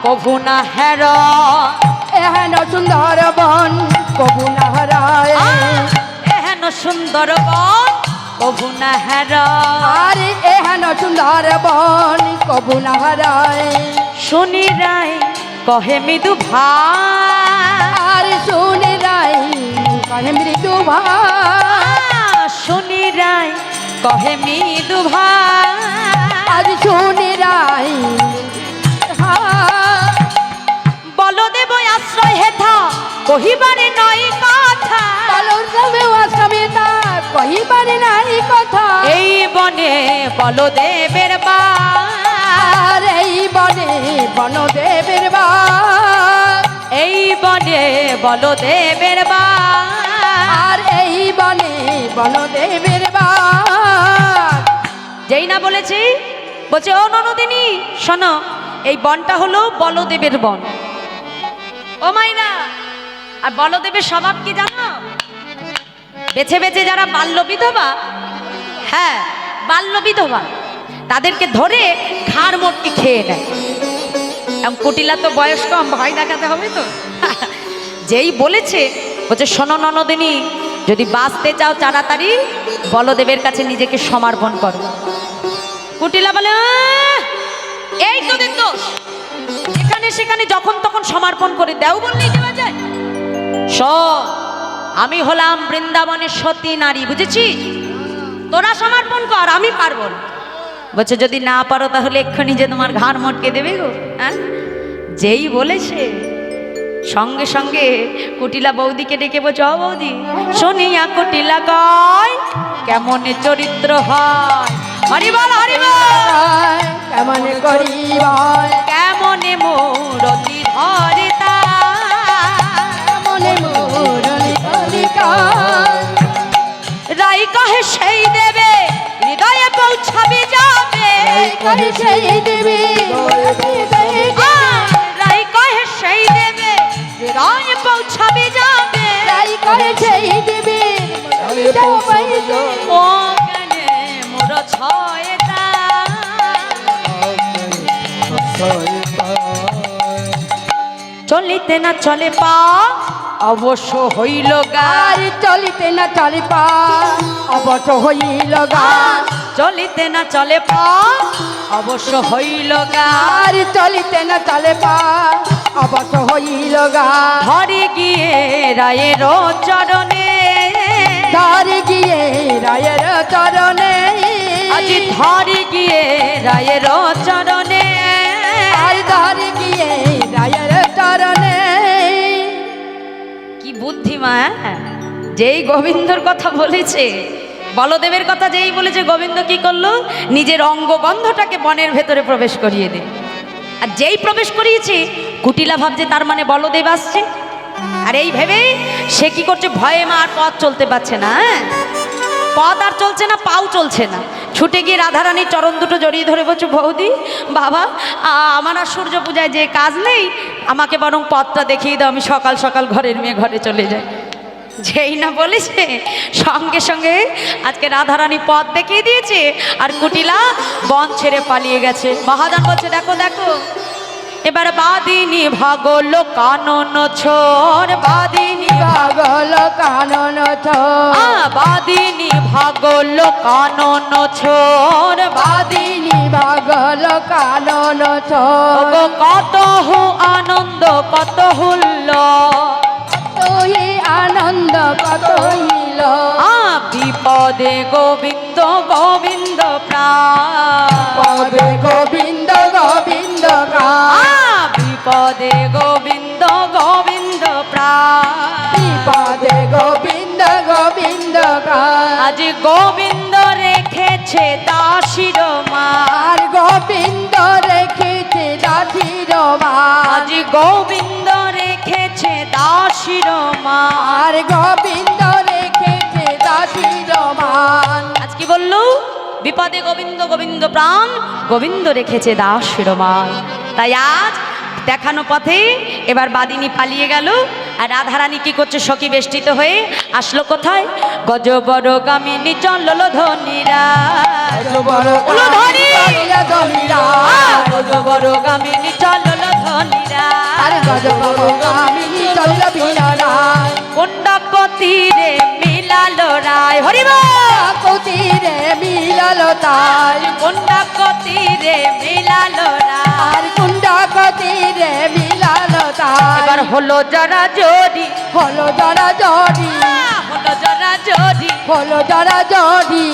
কভু না হের, এহেন সুন্দর বন কবু না হারায়, এহেন সুন্দর বন কভু না হের, আর এহেন সুন্দর বন কবু না হারায়। শুনি রায় কহে মৃদু ভাই, আর শুনে রাই কহে মৃদু ভাই, শুনি রায় কহে মৃদু ভাই। আজ শুনে রাই বলদেব আশ্রয় হেথা কহিবারে নয় কথা, তা কহিবারে নাই কথা। এই বনে বলদেবের আর এই বনে বনদেবের বাস, এই বনে বলদেবের আর এই বনে বনদেবের বাস। যেই না বলেছি, বলছে ও ননদিনী শোনো, এই বনটা হলো বলদেবের বন। ও মাইনা, আর বলদেবের স্বভাব কি জানো? বেছে বেছে যারা বাল্য বিধবা, হ্যাঁ বাল্য বিধবা, তাদেরকে ধরে ঘাড় মোটকে খেয়ে নেয়। এবং কুটিলা তো বয়স কম, ভয় দেখাতে হবে তো। যেই বলেছে, বলছে শোনো ননদিনী, যদি বাঁচতে চাও তাড়াতাড়ি বলদেবের কাছে নিজেকে সমর্পণ করো। কুটিলা বলে এই তোদের দোষ, এখানে সেখানে যখন তখন সমর্পণ করে দেও বললেই দেওয়া যায়? শোন, আমি হলাম বৃন্দাবনের সতী নারী, বুঝেছিস? তোরা সমর্পণ কর, আমি পারবো না। বলছে যদি না পারো তাহলে এক্ষুনি যে তোমার ঘাড় মটকে দেবে গো। হ্যাঁ, যেই বলেছে সঙ্গে সঙ্গে কুটিলা বৌদিকে ডেকে বলছে, ও বৌদি শুনিয়া কুটিলা কয় কেমন চরিত্র হয়। হরিবল হরিবল, কেমন করি ভাই, কেমন মূরতি ধরে তা, মনে মুরলি কলিকা। রাই কহে সেই দেবে হৃদয়ে পৌঁছাবে যাবে, কহে সেই দেবী রাই কহে সেই দেবে হৃদয়ে পৌঁছাবে যাবে। রাই কহে সেই দেবী ও জ্ঞানে মোর ছয়তা, চলিতে না চলে পা অবশ্য হইল গা, আর চলিতে না চলে পা অবশ্য হইল গা, চলিতে না চলে পা অবশ্য হইল গা। আর চলিতে না চলে পা অবশ্য হইল গা। ধরে গিয়ে রায়ের চরণে, ধরে গিয়ে রায়ের চরণে, আজ ধরে গিয়ে রায়ের চরণে, আর ধরে গিয়ে রায়ের চরণে। কি বুদ্ধিমা, হ্যাঁ? যেই গোবিন্দর কথা বলেছে, বলদেবের কথা যেই বলেছে, গোবিন্দ কি করলো? নিজের অঙ্গগন্ধটাকে বনের ভেতরে প্রবেশ করিয়ে দে। আর যেই প্রবেশ করিয়েছে, কুটিলা ভাবছে তার মানে বলদেব আসছে। আর এই ভেবে সে কি করছে, ভয়ে মা আর পথ চলতে পারছে না। হ্যাঁ, পথ আর চলছে না, পাও চলছে না। ছুটে গিয়ে রাধারানীর চরণ দুটো জড়িয়ে ধরে বলছে, বৌদি বাবা, আমার আর সূর্য পূজায় যে কাজ নেই, আমাকে বরং পথটা দেখিয়ে দাও, আমি সকাল সকাল ঘরের মেয়ে ঘরে চলে যাই। যেই না বলেছে, সঙ্গে সঙ্গে আজকে রাধারানী পথ দেখিয়ে দিয়েছে, আর কুটিলা বন ছেড়ে পালিয়ে গেছে। মহাজন বলছে, দেখো দেখো, এবার বাদিনী ভাগল কানন ছোর, বাদিনী পাগল কানন ছোর, বাদিনী ভাগল কানন ছোর, বাদিনী পাগল কানন ছোর। কত হু আনন্দ কত হুল্ল, তুই আনন্দ কত হইল, বিপদে গোবিন্দ গোবিন্দ প্রাণ, পদে গোবিন্দ গোবিন্দ গান, বিপদে গোবিন্দ গোবিন্দ প্রাণ, পদে গোবিন্দ গোবিন্দ গান। আজ গোবিন্দ রেখেছে দাসীর মা, আর গোবিন্দ রেখেছে দাসীর মান, আজ গোবিন্দ রেখেছে দাসীর মা। আর গোবিন্দ রেখেছে দাসীর মান। আজ কি বললো? বিপদে গোবিন্দ গোবিন্দ প্রাণ, গোবিন্দ রেখেছে দাসীর মা। তাই আজ দেখানো পথে এবার বাদিনী পালিয়ে গেল, আর রাধারানী কি করছে, সখী বেষ্টিত হয়ে আসলো কোথায়? গজবর গামিনী চলল ধনীরা, গজবর গামিনী চলল ধনীরা, কুণ্ডকতীরে মিলালো রায়। হরিবল কতিরে মিল মিলালো তাই কুণ্ডাক তীরে মিলালো রাত। আর কুণ্ডাক তীরে মিলালো তাই এবার হলো যারা জড়ি, হলো জরা জড়ি হলো যারা জড়ি, হলো জরা জড়ি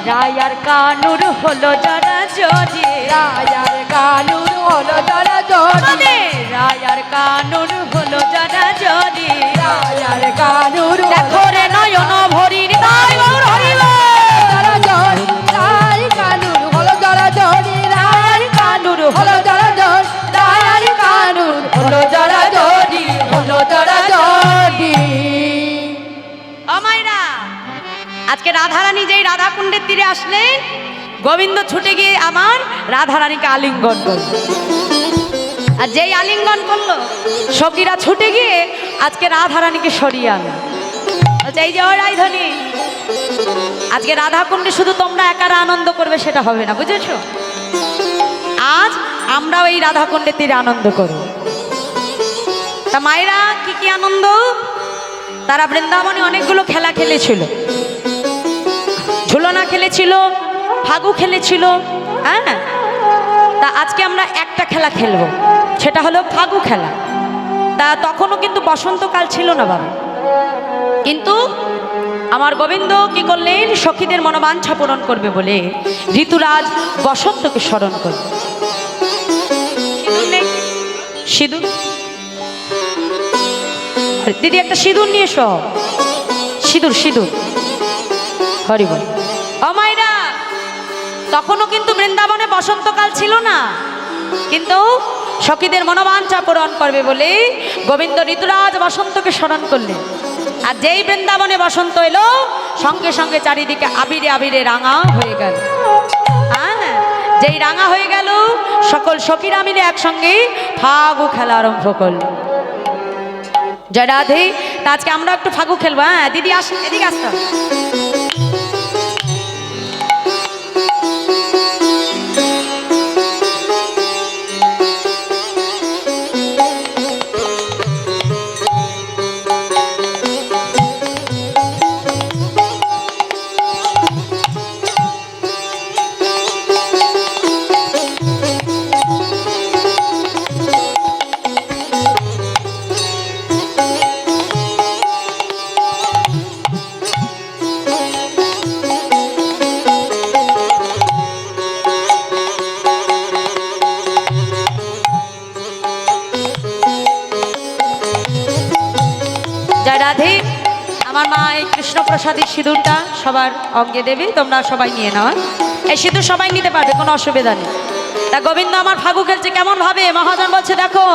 রায়ার কানুর হলো যারা জড়ি, রায়ার কানুর হলো জরা জড়ি রায়ার কানুর হলো যারা জড়ি। রায়ার কানুর দেখো রে নয়ন ভরির তাই গৌর হরিল। জরা জড়ি রায় কানুর হলো জরা জড়ি রায়ার কানুর হলো জরা জড়ি রায়ার কানুর হলো জরা জড়ি হলো জরা জড়ি আমায়রা আজকে রাধারানী যেই রাধাকুণ্ডের তীরে আসলেন, গোবিন্দ ছুটে গিয়ে আমার রাধারানীকে আলিঙ্গন করল। আর যেই আলিঙ্গন করলো, সখীরা ছুটে গিয়ে আজকে রাধারানীকে সরিয়ে আনলো। বলছে, এই যে ও রাইধনী, আজকে রাধাকুণ্ডে শুধু তোমরা একারা আনন্দ করবে সেটা হবে না, বুঝেছো? আজ আমরাও এই রাধাকুণ্ডের তীরে আনন্দ করব। তা মায়েরা কি কি আনন্দ? তারা বৃন্দাবনে অনেকগুলো খেলা খেলেছিল, ঝুলনা খেলেছিল, ফাগু খেলেছিল, হ্যাঁ। তা আজকে আমরা একটা খেলা খেলবো, সেটা হলো ফাগু খেলা। তা তখনও কিন্তু বসন্তকাল ছিল না বাবা, কিন্তু আমার গোবিন্দ কি করলেন, সখীদের মনোবাঞ্ছা পূরণ করবে বলে ঋতুরাজ বসন্তকে স্মরণ করবে। সিঁদুর নেই? সিঁদুর দিদি একটা সিঁদুর নিয়ে এসো। সিঁদুর সিঁদুর হরি বল। অমাইরা তখনও কিন্তু বৃন্দাবনে বসন্তকাল ছিল না, কিন্তু সখীদের মনোবাঞ্ছা পূরণ করবে বলে গোবিন্দ ঋতুরাজ বসন্তকে স্মরণ করলেন। আর যেই বৃন্দাবনে বসন্ত এলো, সঙ্গে সঙ্গে চারিদিকে আবিরে আবিরে রাঙা হয়ে গেল। হ্যাঁ, যেই রাঙা হয়ে গেল, সকল সখীরা মিলে একসঙ্গে ফাগু খেলা আরম্ভ করল। জয় রাধে। তা আজকে আমরা একটু ফাগু খেলবো। হ্যাঁ দিদি আস, এদিকে আসতো। রাধে। আমার মা এই কৃষ্ণপ্রসাদের সিঁদুরটা সবার অঙ্গে দেবে, তোমরা সবাই নিয়ে নাও। এই সিঁদুর সবাই নিতে পারবে, কোনো অসুবিধা নেই। তা গোবিন্দ আমার ফাগু খেলছে কেমন ভাবে, মহাজন বলছে দেখো,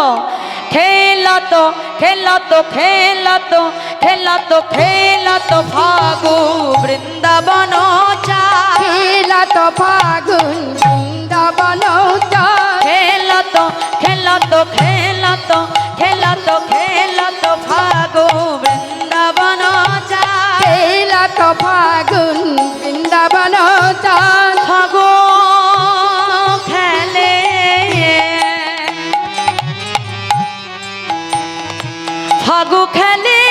খেলতো খেলতো খেলতো খেলতো খেলতো ফাগু বৃন্দাবন চায়, খেলতো ফাগুন বৃন্দাবন চায়, খেলতো খেলতো খেলতো খেলতো খেলতো ফাগু বৃন্দাবন চায়, খেলতো ফাগুন বৃন্দাবন চায়, ফাগু খেলে ফাগু খেলে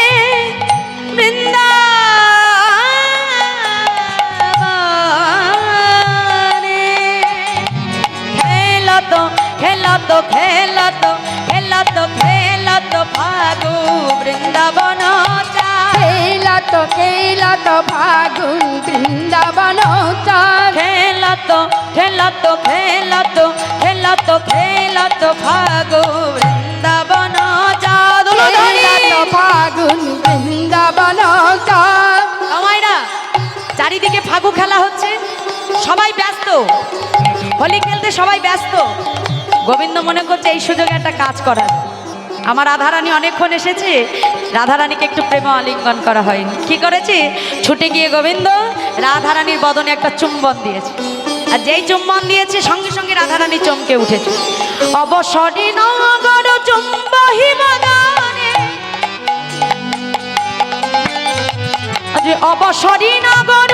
বৃন্দাবনে, খেলতো খেলতো খেলতো খেলতো খেলতো ফাগু বৃন্দাবন চায়, খেলতো খেলতো ফাগুন বৃন্দাবন চায়, খেলতো খেলতো খেলতো খেলতো খেলতো ফাগু বৃন্দাবন চাঁদ খেলতো ফাগুন বৃন্দাবন চায়। আমায়রা চারিদিকে ফাগু খেলা হচ্ছে, সবাই ব্যস্ত, হোলি খেলতে সবাই ব্যস্ত। গোবিন্দ মনে করছে এই সুযোগে একটা কাজ করা যায়। আমার রাধারানী অনেকক্ষণ এসেছে, রাধারানীকে একটু প্রেম আলিঙ্গন করা হয়নি। কি করেছে, ছুটে গিয়ে গোবিন্দ রাধারানীর বদনে একটা চুম্বন দিয়েছে। আর যেই চুম্বন দিয়েছে, সঙ্গে সঙ্গে রাধারানী চমকে উঠেছে। অবসরী নগর চুম্বহি বাগানে, অবসরী নগর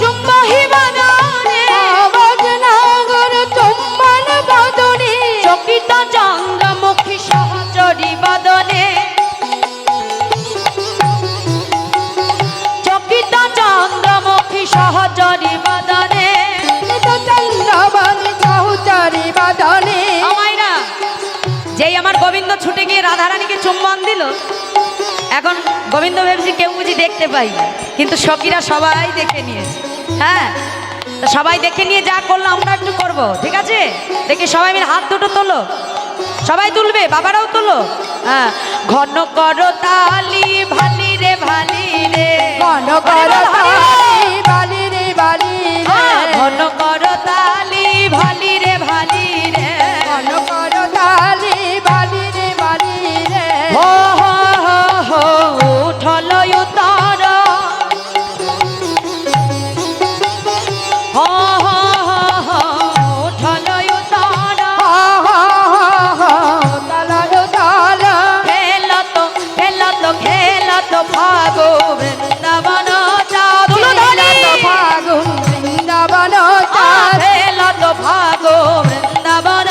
চুম্বহি বাগানে, অবজনগর চুম্বন বদনে, চকিত চন্দ্রমুখী সহচরী বদনে, চকিত চন্দ্রমুখী সহচরী বদনে, গোবিন্দ ছুটে গিয়ে রাধারানীকে চুম্বন দিল। এখন গোবিন্দ ভেবেছি কেউ বুঝি দেখতে পাই না, কিন্তু সখীরা সবাই দেখে নিয়েছে। হ্যাঁ, তা সবাই দেখে নিয়ে যা করলো আমরা একটু করব, ঠিক আছে? দেখি সবাই মিলে হাত দুটো তোলো, সবাই তুলবে, বাবারাও তোলো। হ্যাঁ, ঘন করো তালি ভালি রে ভালি রে, ঘন করো তালি বালি রে বালি রে, ঘন করো তালি ভালি রে ভালি রে, ঘন করো তালি বালি রে বালি রে, হো হো হো হো উঠল উত্তর, হো হো হো হো উঠল উত্তর, তালায় তাল খেলত খেলত খেলত ফাগো বৃন্দাবন চাঁদুলো খেলত ফাগুন বৃন্দাবন চাঁদ, খেলত ফাগো বৃন্দাবন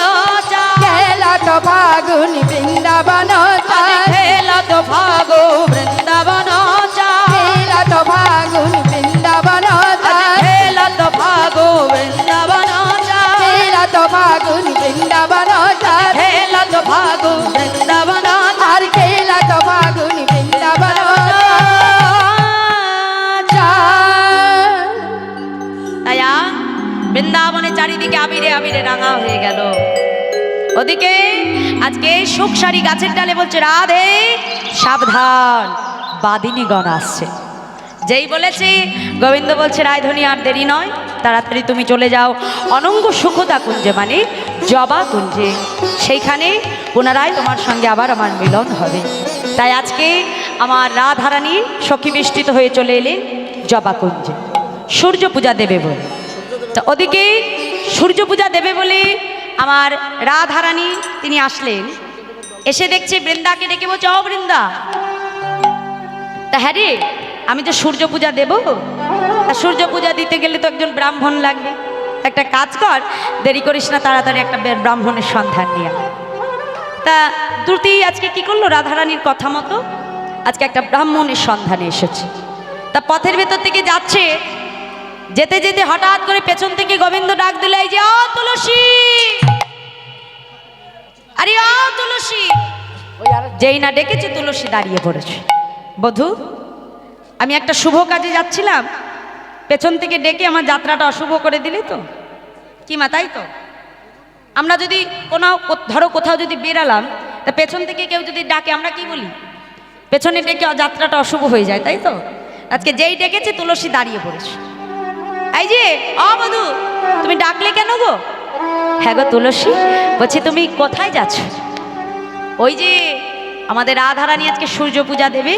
চাঁদ, খেলত ফাগুন বৃন্দাবন চাঁদ, খেলত ফাগো বৃন্দাবন চাঁদ, খেলত ফাগুন বৃন্দাবন চাঁদ, খেলত ফাগো বৃন্দাবন চাঁদ, খেলত ফাগুন বৃন্দাবন চাঁদ, খেলত ফাগো বৃন্দাবন আর খেলত ফাগুন বৃন্দাবন চাঁদ। তাইয়া বৃন্দাবনের চারিদিকে আবিরে আবিরে রাঙা হয়ে গেল। ওদিকে আজকে সুখসারি গাছের ডালে বলছে রাধে সাবধান, বাদিনীগণ আসছে। যেই বলেছে গোবিন্দ বলছে রায়ধনী আর দেরি নয়, তাড়াতাড়ি তুমি চলে যাও অনঙ্গ সুখদা কুঞ্জে, মানে জবা কুঞ্জে, সেইখানে পুনরায় তোমার সঙ্গে আবার আমার মিলন হবে। তাই আজকে আমার রাধারানী সখী বেষ্টিত হয়ে চলে এলেন জবা কুঞ্জে সূর্য পূজা দেবে বলে। তো ওদিকে সূর্য পূজা দেবে বলে আমার রাধারানী তিনি আসলেন, এসে দেখছে বৃন্দাকে ডেকে বলছে ও বৃন্দা, তা হ্যাঁ রে আমি তো সূর্য পূজা দেব, তা সূর্য পূজা দিতে গেলে তো একজন ব্রাহ্মণ লাগবে, একটা কাজ কর, দেরি করিস না, তাড়াতাড়ি একটা ব্রাহ্মণের সন্ধান নিয়ে আয়। তা দ্রুতি আজকে কি করলো, রাধারানীর কথা মতো আজকে একটা ব্রাহ্মণের সন্ধানে এসেছে। তা পথের ভেতর থেকে যাচ্ছে, যেতে যেতে হঠাৎ করে পেছন থেকে গোবিন্দ ডাক দিল, এই যে ও তুলসী, আরে ও তুলসী। যেই না ডেকেছে তুলসী দাঁড়িয়ে পড়েছে। বধূ, আমি একটা শুভ কাজে যাচ্ছিলাম, পেছন থেকে ডেকে আমার যাত্রাটা অশুভ করে দিলি তো কি মা? তাই তো আমরা যদি কোনো ধরো কোথাও যদি বেরালাম, তা পেছন থেকে কেউ যদি ডাকে আমরা কি বলি? পেছনে ডেকে যাত্রাটা অশুভ হয়ে যায়, তাই তো? আজকে যেই ডেকেছে তুলসী দাঁড়িয়ে পড়েছে। এই যে ও বধূ, তুমি ডাকলে কেন গো? হ্যাঁ গো তুলসী, বলছি তুমি কোথায় যাচ্ছ? ওই যে আমাদের রাধারানী আজকে সূর্য পূজা দেবে,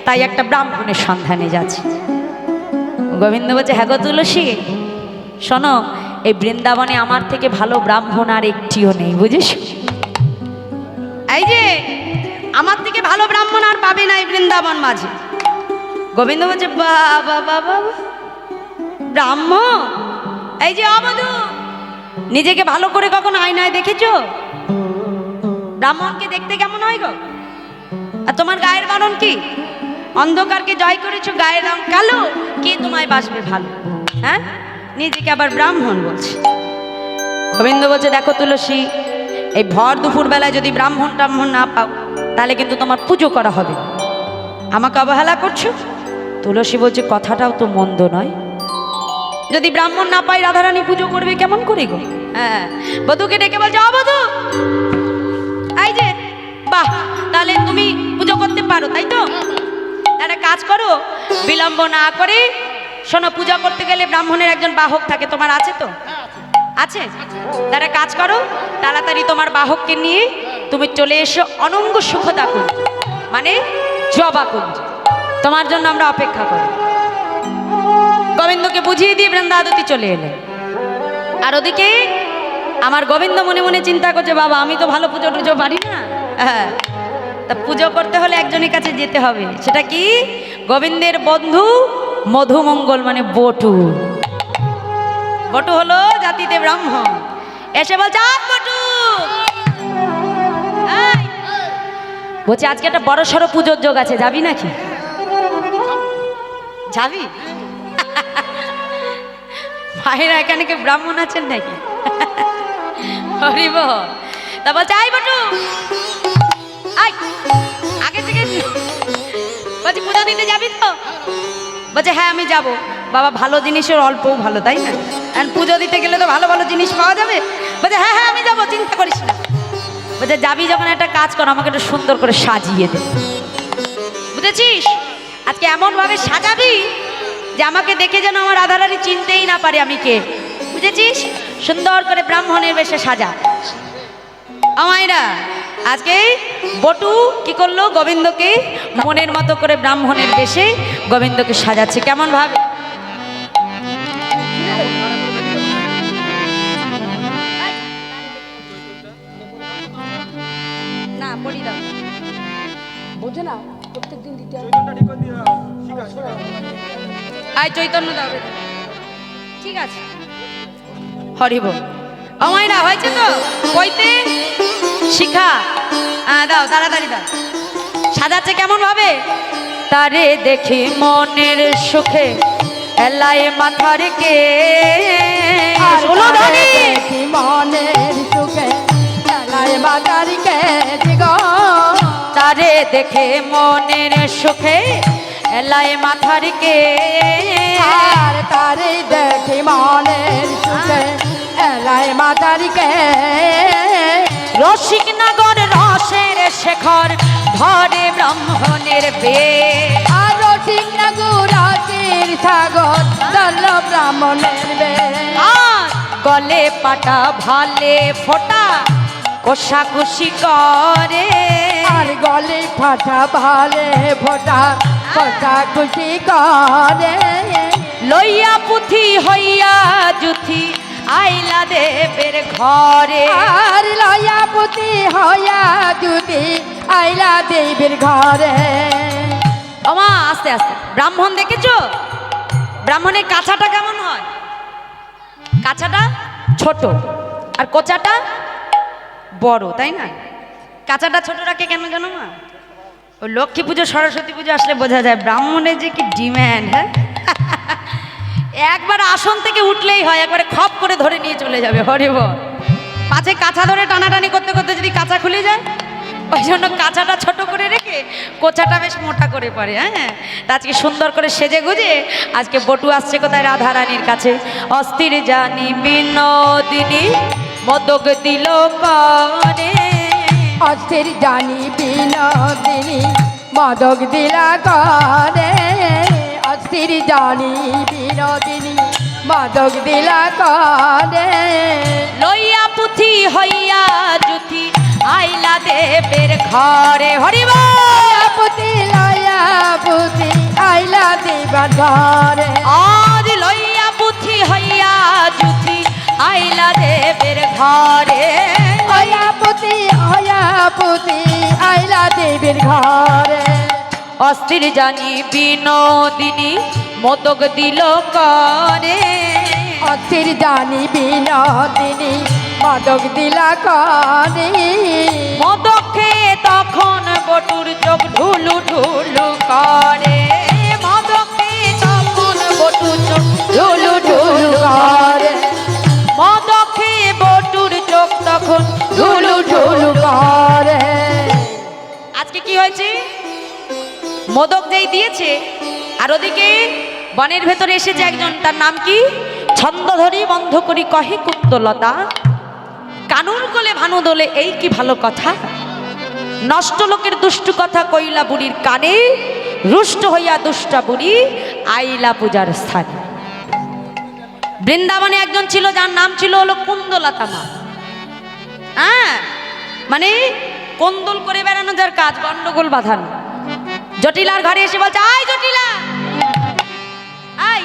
তাই একটা ব্রাহ্মণের সন্ধানে যাচ্ছে। গোবিন্দ বলছে হ্যাঁ গো তুলসী, শোনো, এই বৃন্দাবনে আমার থেকে ভালো ব্রাহ্মণ আর একটিও নেই, বুঝিস? এই যে আমার থেকে ভালো ব্রাহ্মণ আর পাবে না এই বৃন্দাবন মাঝে। গোবিন্দ বলছে বাবা বাবা, ব্রাহ্মণ? এই যে অবধূ, নিজেকে ভালো করে কখন আয়নায় দেখেছো? ব্রাহ্মণকে দেখতে কেমন হয় গো? আর তোমার গায়ের বরণ কি? অন্ধকারকে জয় করেছো, গায়ের রং কালো, কে তোমায় বাসবে ভালো? হ্যাঁ, নিজেকে আবার ব্রাহ্মণ বলছে। গোবিন্দ বলছে দেখো তুলসী, এই ভর দুপুর বেলায় যদি ব্রাহ্মণ টাহ্মণ না পাও, তাহলে কিন্তু তোমার পুজো করা হবে। আমাকে অবহেলা করছো? তুলসী বলছে কথাটাও তো মন্দ নয়, যদি ব্রাহ্মণ না পাই রাধারানী পুজো করবে কেমন করে গো? হ্যাঁ, বধূকে ডেকে বলছে অ বধূ, এই যে বাহ, তাহলে তুমি পুজো করতে পারো তাই তো? একটা কাজ করো, বিলম্ব না করে শোনো, পূজা করতে গেলে ব্রাহ্মণের একজন বাহক থাকে, তোমার আছে তো? আছে? তারা কাজ করো, তাড়াতাড়ি তোমার বাহককে নিয়ে তুমি চলে এসো অনঙ্গ সুখদা কুঞ্জ, মানে জবা কুঞ্জ, তোমার জন্য আমরা অপেক্ষা করি। গোবিন্দকে বুঝিয়ে দিয়ে বৃন্দাবতী চলে এলেন। আর ওদিকে আমার গোবিন্দ মনে মনে চিন্তা করছে বাবা, আমি তো ভালো পুজো টুজো পারি না, হ্যাঁ, তা পুজো করতে হলে একজনের কাছে যেতে হবে। সেটা কি? গোবিন্দের বন্ধু মধুমঙ্গল, মানে বটু। বটু হলো জাতিতে ব্রাহ্মণ। এসে বলছে বটু, বলছে আজকে একটা বড় সড়ো পুজোর যোগ আছে, যাবি নাকি? যাবি? ভাইরা এখানে কি ব্রাহ্মণ আছেন নাকি? হরিব। তা বলছে আই বটু আই আগে থেকে বলছে পুজো দিতে যাবি তো? বলছে হ্যাঁ আমি যাব। বাবা ভালো জিনিসের অল্পও ভালো, তাই না? আর পুজো দিতে গেলে তো ভালো ভালো জিনিস পাওয়া যাবে। বলছে হ্যাঁ হ্যাঁ আমি যাবো, চিন্তা করিস না। বলছে যাবি যখন একটা কাজ কর, আমাকে একটু সুন্দর করে সাজিয়ে দে। বুঝেছিস? আজকে এমনভাবে সাজাবি যে আমাকে দেখে যেন আমার রাধারানী চিনতেই না পারে আমি কে। বুঝেছিস? সুন্দর করে ব্রাহ্মণের বেশে সাজা। আমায়রা আজকে বটু কি করলো? গোবিন্দকে মনের মতো করে ব্রাহ্মণের বেশে গোবিন্দকে সাজাচ্ছে। কেমন ভাবে? না পড়ি দাও, বোঝে না প্রত্যেকদিন দিতে হবে। আয় চৈতন্য দাও। ঠিক আছে, হরি বল। আমায় হয়েছে তো কইতে শিখা। দাও তাড়াতাড়ি দাও। সাজাচ্ছে কেমন ভাবে? তারে দেখি মনের সুখে এলাই মাথার কে মনের সুখে এলাই মাথার কে গো। তারে দেখে মনের সুখে এলাই মাথার কে। আর তারে দেখি মনের সুখে এলাই মাথার কে। রসিক নগর রসের শেখর ধরে ব্রাহ্মণের বে। আর রসিক নগরের সাগর দল ব্রাহ্মণের বে। আর গলে পাটা ভালে ফোটা কষাকষি করে। আর গলে ফাটা ভালে ফোটা কথা খুশি করে। লইয়া পুথি হইয়া জুথি আইলা দেবের ঘরে। আর লয়া পুতি হইয়া যদি আইলা দেবীর ঘরে। আমা আস্তে আস্তে। ব্রাহ্মণ দেখেছো? ব্রাহ্মণের কাছাটা কেমন হয়? কাছাটা ছোট আর কোচাটা বড়, তাই না? কাছাটা ছোট রাখে কেন জানো মা? ওই লক্ষ্মী পুজো সরস্বতী পুজো আসলে বোঝা যায় ব্রাহ্মণের যে কি ডিম্যান্ড। হ্যাঁ, একবার আসন থেকে উঠলেই হয়, একবারে খপ করে ধরে নিয়ে চলে যাবে। হরি বল। পাছে কাছা ধরে টানাটানি করতে করতে যদি কাছা খুলে যায়, ওই জন্য কাছাটা ছোট করে রেখে কোচাটা বেশ মোটা করে পারে। হ্যাঁ, তা আজকে সুন্দর করে সেজে গুজে আজকে বটু আসছে কোথায়? রাধারানীর কাছে। অস্থির জানি বিনোদিনী মদক দিল করে। অস্থির জানি বিনোদিনী মদক দিলা করে। অস্থির জানি বিনোদিনী মদক দিলা করে। লইয়া পুথি হইয়া জুথি আইলা দেবের ঘরে। হরি বল। পুতি লয়া পুতি আইলা দেবার ঘরে। আজ লইয়া পুথি হইয়া জুথি আইলা দেবের ঘরে। হয়া পুতি আইলা দেবীর ঘরে। অস্থির জানি বিনোদিনী মদক দিল করে। অস্থির জানি বিনোদিনী মদক দিলা করে। মদক খেয়ে তখন বটুর চোখ ঢুলু ঢুলু করে। মদক খেয়ে তখন বটুর চোখ ঢুলু ঢুলু করে। মদক খেয়ে বটুর চোখ তখন ঢুলু ঢুলু করে। আজকে কি হয়েছে? মোদক যেই দিয়েছে আর ওদিকে বনের ভেতরে এসেছে একজন, তার নাম কি? ছন্দধরি বন্ধ করি কহে কুত্তলতা কানুর কোলে ভানু দোলে, এই কি ভালো কথা। নষ্ট লোকের দুষ্টু কথা কইলা বুড়ির কানে, রুষ্ট হইয়া দুষ্টা বুড়ি আইলা পূজার স্থানে। বৃন্দাবনে একজন ছিল যার নাম ছিল হলো কুন্দলতা মা। হ্যাঁ, মানে কোন্দল করে বেড়ানো যার কাজ, গন্ডগোল বাঁধানো। জটিলার ঘরে এসে বলছে, আয় জটিলা আয়,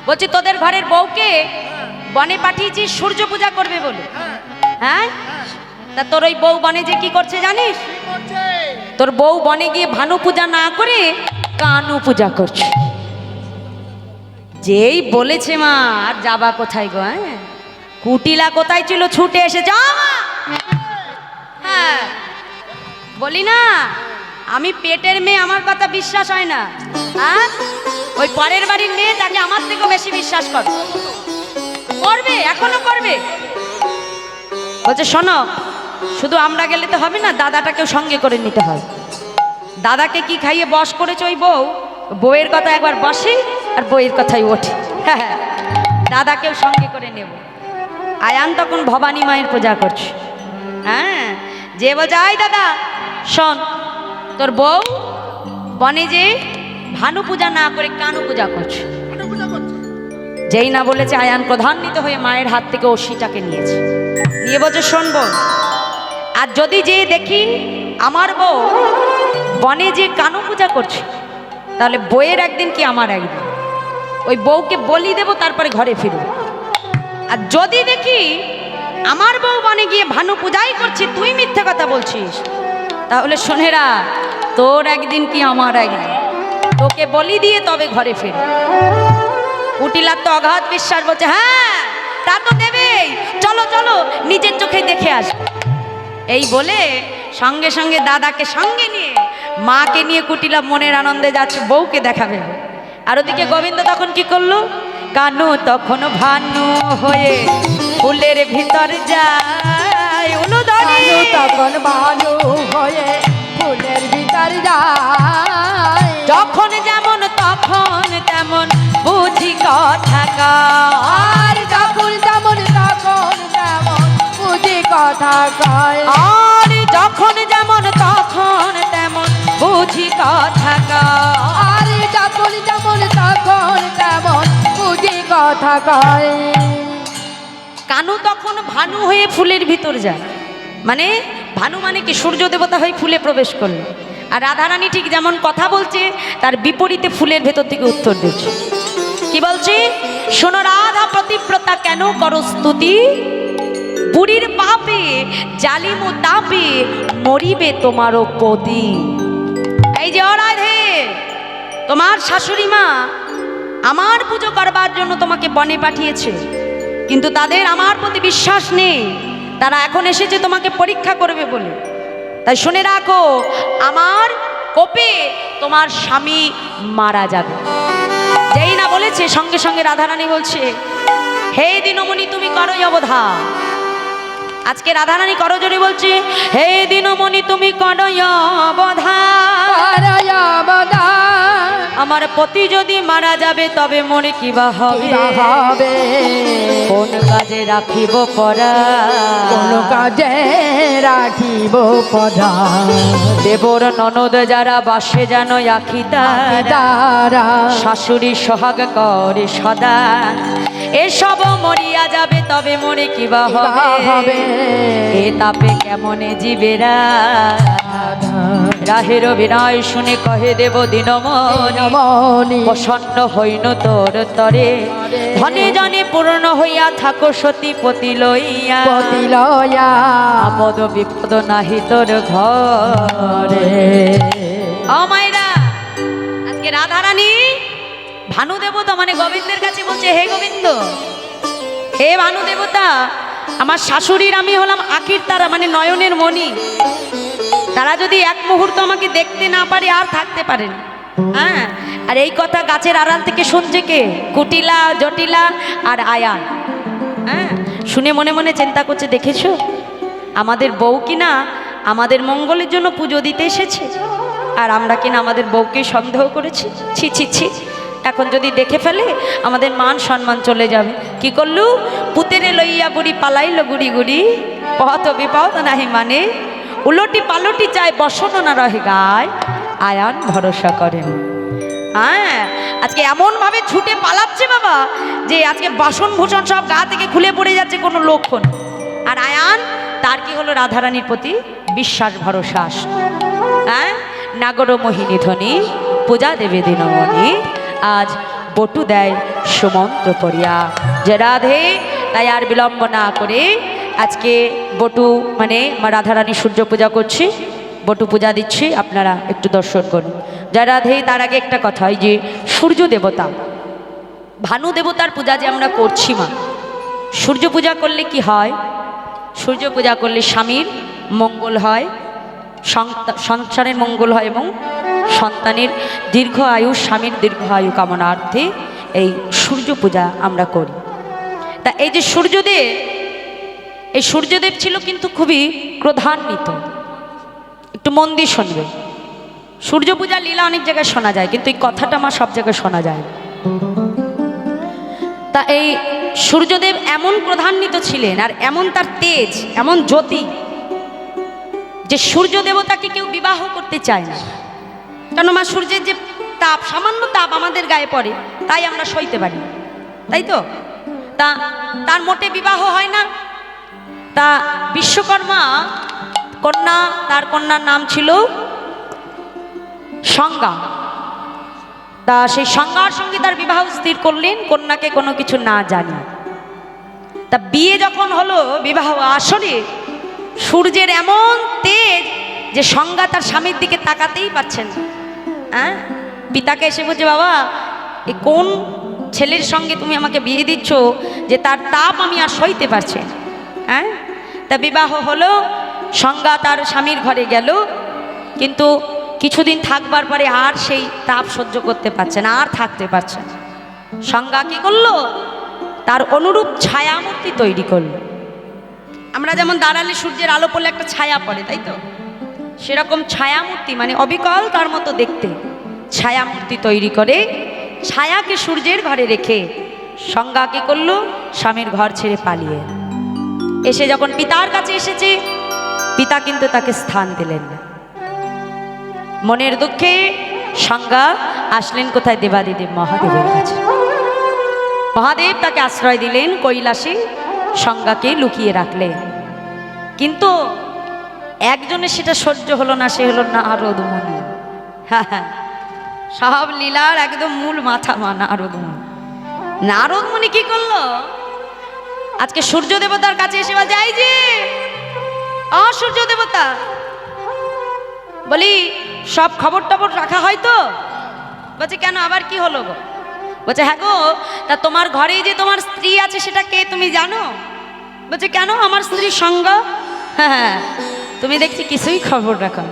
বলছি তোদের ঘরের বউকে বনে পাঠিয়েছি সূর্য পূজা করবে বলে। হ্যাঁ, তা তোর ওই বউ বনে যে কি করছে জানিস? তোর বউ বনে গিয়ে ভানু পূজা না করে কানু পূজা করছে। যেই বলেছে মা, আর যাবা কোথায় গো? হ্যাঁ, কুটিলা কোথায় ছিল, ছুটে এসে যা। হ্যাঁ, বলি না আমি পেটের মেয়ে, আমার কথা বিশ্বাস হয় না। হ্যাঁ, ওই পরের বাড়ির মেয়ে, তাকে আমার থেকেও বেশি বিশ্বাস করবে, এখনো করবে। বলছে শোনো, শুধু আমরা গেলে তো হবে না, দাদাটাকেও সঙ্গে করে নিতে হবে। দাদাকে কি খাইয়ে বস করেছে ওই বউ, বউয়ের কথা একবার বসে আর বউয়ের কথাই ওঠে। হ্যাঁ, দাদাকেও সঙ্গে করে নেব। আয়ান তখন ভবানী মায়ের পূজা করছে। হ্যাঁ, যে বলছে আয় দাদা শোন, তোর বউ বনে যে ভানু পূজা না করে কানু পূজা করছে। যেই না বলেছে আয়ান প্রধান্বিত হয়ে মায়ের হাত থেকে অশিটাকে নিয়েছে, নিয়ে বলছে শোন বউ, আর যদি যে দেখি আমার বউ বনে যে কানু পূজা করছে, তাহলে বইয়ের একদিন কি আমার একদিন, ওই বউকে বলি দেব, তারপরে ঘরে ফিরব। আর যদি দেখি আমার বউ বনে গিয়ে ভানু পূজাই করছে, তুই মিথ্যে কথা বলছিস, তাহলে শোনেরা তোর একদিন কি আমার একদিন, তোকে বলি দিয়ে তবে ঘরে ফিরব। কুটিলার তো অগাধ বিশ্বাস, বলছে হ্যাঁ তা তো দেবেই, চলো চলো নিজের চোখে দেখে আস। এই বলে সঙ্গে সঙ্গে দাদাকে সঙ্গে নিয়ে মাকে নিয়ে কুটিলা মনের আনন্দে যাচ্ছে বউকে দেখাবে। আর ওদিকে গোবিন্দ তখন কি করলো, কানু তখন ভানু হয়ে ফুলের ভিতর যায়, কানু তখন ভানু হয়ে ফুলের ভিতর যায়, যখন যেমন তখন তেমন বুঝি কথা আর যখন যেমন তখন তেমন বুঝি কথা কয়, আর যখন যেমন তখন তেমন বুঝি কথা আর যখন যেমন তখন তেমন বুঝি কথা কয়। কানু তখন ভানু হয়ে ফুলের ভিতর যায়, মানে ভানু মানে কি সূর্য দেবতা হয়ে ফুলে প্রবেশ করলো। আর রাধারানী ঠিক যেমন কথা বলছে তার বিপরীতে ফুলের ভেতর থেকে উত্তর দিচ্ছে। কি বলছে, শোনো রাধা প্রতিব্রতা কেন করো স্তুতি, বুড়ির পাপে জালিমু তাপে মরিবে তোমারও পতি। এই যে রাধে, তোমার শাশুড়ি মা আমার পুজো করবার জন্য তোমাকে বনে পাঠিয়েছে, কিন্তু তাদের আমার প্রতি বিশ্বাস নেই, তারা এখন এসেছে তোমাকে পরীক্ষা করবে বলে। তাই শুনে রাখো, আমার কোপে তোমার স্বামী মারা যাবে। যেই না বলেছে সঙ্গে সঙ্গে রাধারানী বলছে, হে দিনমণি তুমি করই অবধান। আজকে রাধারানী করজোরে বলছে, হে দিনমণি তুমি করই অবধান, আমার পতি যদি মারা যাবে তবে মনে কিবা হবে, কোন কাজে রাখিব পরা, কোন কাজে রাখিব পরা, দেবর ননদ যারা বাসে যেন আখি তারা, শাশুড়ি সোহাগ করে সদা, এসব মরিয়া যাবে তবে মনে কিবা হবে, এ তাপে কেমনে জীবেরা, রাহের বিনয় শুনে কহে দেব দিনমণি, প্রসন্ন হইন তোর তরে, ধনে জনে পূর্ণ হইয়া থাকো সতী পতি লইয়া, আপদ বিপদ নাহি তোর ঘরে। ও মায়েরা, আজকে রাধারানী ভানু দেবতা মানে গোবিন্দের কাছে বলছে, হে গোবিন্দ, হে ভানু দেবতা, আমার শাশুড়ির আমি হলাম আখির তারা, মানে নয়নের মণি, তারা যদি এক মুহূর্ত আমাকে দেখতে না পারে আর থাকতে পারেন। হ্যাঁ, আর এই কথা গাছের আড়াল থেকে শুনছে কে, কুটিলা, জটিলা আর আয়ান। হ্যাঁ, শুনে মনে মনে চিন্তা করছে, দেখেছো আমাদের বউ কিনা আমাদের মঙ্গলের জন্য পুজো দিতে এসেছে, আর আমরা কিনা আমাদের বউকে সন্দেহ করেছি। ছি ছি ছি, এখন যদি দেখে ফেলে আমাদের মান সম্মান চলে যাবে। কি করলু, পুতেরে লইয়া বুড়ি পালাইল গুড়ি গুড়ি, পথ বিপদ নাহি মানে, উলটি পালটি চায় বসন না রহে গায়, আয়ান ভরসা করেন। হ্যাঁ, আজকে এমনভাবে ছুটে পালাচ্ছে বাবা যে আজকে বাসন ভূষণ সব গা থেকে খুলে পড়ে যাচ্ছে, কোনো লক্ষণ। আর আয়ান তার কি হলো, রাধারানীর প্রতি বিশ্বাস ভরসা। হ্যাঁ, নাগর মোহিনী ধ্বনি পূজা দেবে দিনমণি, আজ বটু দেয় সুমন্ত্র পড়িয়া, যে রাধে। তাই আর বিলম্ব না করে আজকে বটু মানে রাধারানী সূর্য পূজা করছি, বটু পূজা দিচ্ছি, আপনারা একটু দর্শন করুন। জয় রাধে। তার আগে একটা কথা, হয় যে সূর্য দেবতা ভানু দেবতার পূজা যে আমরা করছি মা, সূর্য পূজা করলে কি হয়, সূর্য পূজা করলে স্বামীর মঙ্গল হয়, সংসারের মঙ্গল হয় এবং সন্তানের দীর্ঘ আয়ু, স্বামীর দীর্ঘ আয়ু কামনার্থে এই সূর্য পূজা আমরা করি। তা এই যে সূর্যদেব, এই সূর্যদেব ছিল কিন্তু খুবই ক্রোধান্বিত। একটু মন দিয়ে শুনবে। সূর্য পূজা লীলা অনেক জায়গায় শোনা যায়, কিন্তু এই কথাটা আমার সব জায়গায় শোনা যায় না। তা এই সূর্যদেব এমন ক্রোধান্বিত ছিলেন, আর এমন তার তেজ, এমন জ্যোতি, যে সূর্য দেবতাকে কেউ বিবাহ করতে চায় না। কেন মা, সূর্যের যে তাপ, সামান্য তাপ আমাদের গায়ে পড়ে, তাই আমরা সইতে পারি, তাই তো? তা তার মোটে বিবাহ হয় না। তা বিশ্বকর্মা কন্যা, তার কন্যার নাম ছিল সংজ্ঞা। তা সেই সংজ্ঞার সঙ্গে তার বিবাহ স্থির করলেন, কন্যাকে কোনো কিছু না জানি। তা বিয়ে যখন হলো, বিবাহ আসরে সূর্যের এমন তেজ যে সংজ্ঞা তার স্বামীর দিকে তাকাতেই পাচ্ছেন। হ্যাঁ, পিতাকে এসে বলছে, বাবা এ কোন ছেলের সঙ্গে তুমি আমাকে বিয়ে দিচ্ছ যে তার তাপ আমি আর সইতে পারছি না। হ্যাঁ, তা বিবাহ হলো, সংজ্ঞা তার স্বামীর ঘরে গেল, কিন্তু কিছুদিন থাকবার পরে আর সেই তাপ সহ্য করতে পারছে না, আর থাকতে পারছে না। সংজ্ঞা কি করলো? তার অনুরূপ ছায়ামূর্তি তৈরি করলো। আমরা যেমন দাঁড়ালে সূর্যের আলো পড়লে একটা ছায়া পড়ে, তাই তো? সেরকম ছায়ামূর্তি, মানে অবিকল তার মতো দেখতে ছায়ামূর্তি তৈরি করে ছায়াকে সূর্যের ঘরে রেখে সংজ্ঞা কি করলো? স্বামীর ঘর ছেড়ে পালিয়ে এসে যখন পিতার কাছে এসেছে, পিতা কিন্তু তাকে স্থান দিলেন না। মনের দুঃখে সংজ্ঞা আসলেন কোথায়? দেবাদিদেব মহাদেবের কাছে। মহাদেব তাকে আশ্রয় দিলেন, কৈলাসে সংজ্ঞাকে লুকিয়ে রাখলেন। কিন্তু একজনের সেটা সহ্য হলো না, সে হলো নারদ মুনি। সব লীলার একদম মূল মাথা নারদ মুনি। নারদ মুনি কি করলো? আজকে সূর্য দেবতার কাছে এসে বলছে, এই যে সূর্য দেবতা, বলি সব খবর টবর রাখা হয় তো? বলছে, কেন, আবার কি হলো গো? বলছে, হ্যাঁ গো, তা তোমার ঘরে যে তোমার স্ত্রী আছে সেটা কে তুমি জানো? বলছে, কেন, আমার স্ত্রী সংজ্ঞা। হ্যাঁ, তুমি দেখছি কিছুই খবর রাখো।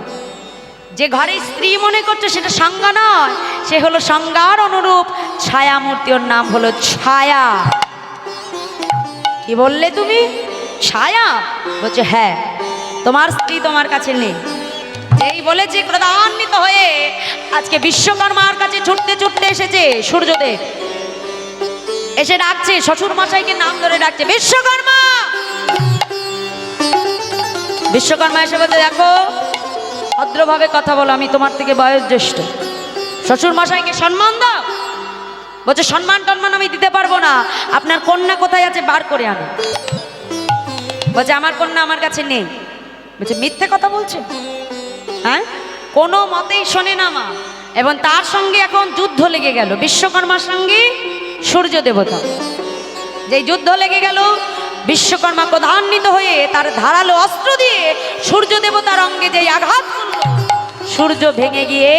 যে ঘরে স্ত্রী মনে করছো সেটা সংজ্ঞা নয়, সে হলো সংজ্ঞার অনুরূপ ছায়ামূর্তি, ওর নাম হলো ছায়া। কি বললে তুমি? ছায়া? বলছে, হ্যাঁ, তোমার স্ত্রী তোমার কাছে নেই। যেই বলেছে, ক্রোধান্বিত হয়ে আজকে বিশ্বকর্মার কাছে ছুটতে ছুটতে এসেছে সূর্যদেব। এসে ডাকছে, শ্বশুর মশাইকে নাম ধরে ডাকছে, বিশ্বকর্মা। বিশ্বকর্মা এসে বলছে, দেখো ভদ্রভাবে কথা বলো, আমি তোমার থেকে বয়োজ্যেষ্ঠ, শ্বশুর মশাইকে সম্মান দাও। বলছে, সম্মান টম্মান আমি দিতে পারবো না, আপনার কন্যা কোথায় আছে বার করে আনো। বলছে, আমার কন্যা আমার কাছে নেই। বলছে, মিথ্যে কথা বলছে। হ্যাঁ, কোনো মতেই শোনে না মা। এবং তার সঙ্গে এখন যুদ্ধ লেগে গেল, বিশ্বকর্মার সঙ্গে সূর্য দেবতা। যেই যুদ্ধ লেগে গেল, বিশ্বকর্মা ক্রোধান্বিত হয়ে তার ধারালো অস্ত্র দিয়ে সূর্য দেবতার অঙ্গে যেই আঘাত করল, সূর্য ভেঙে গিয়ে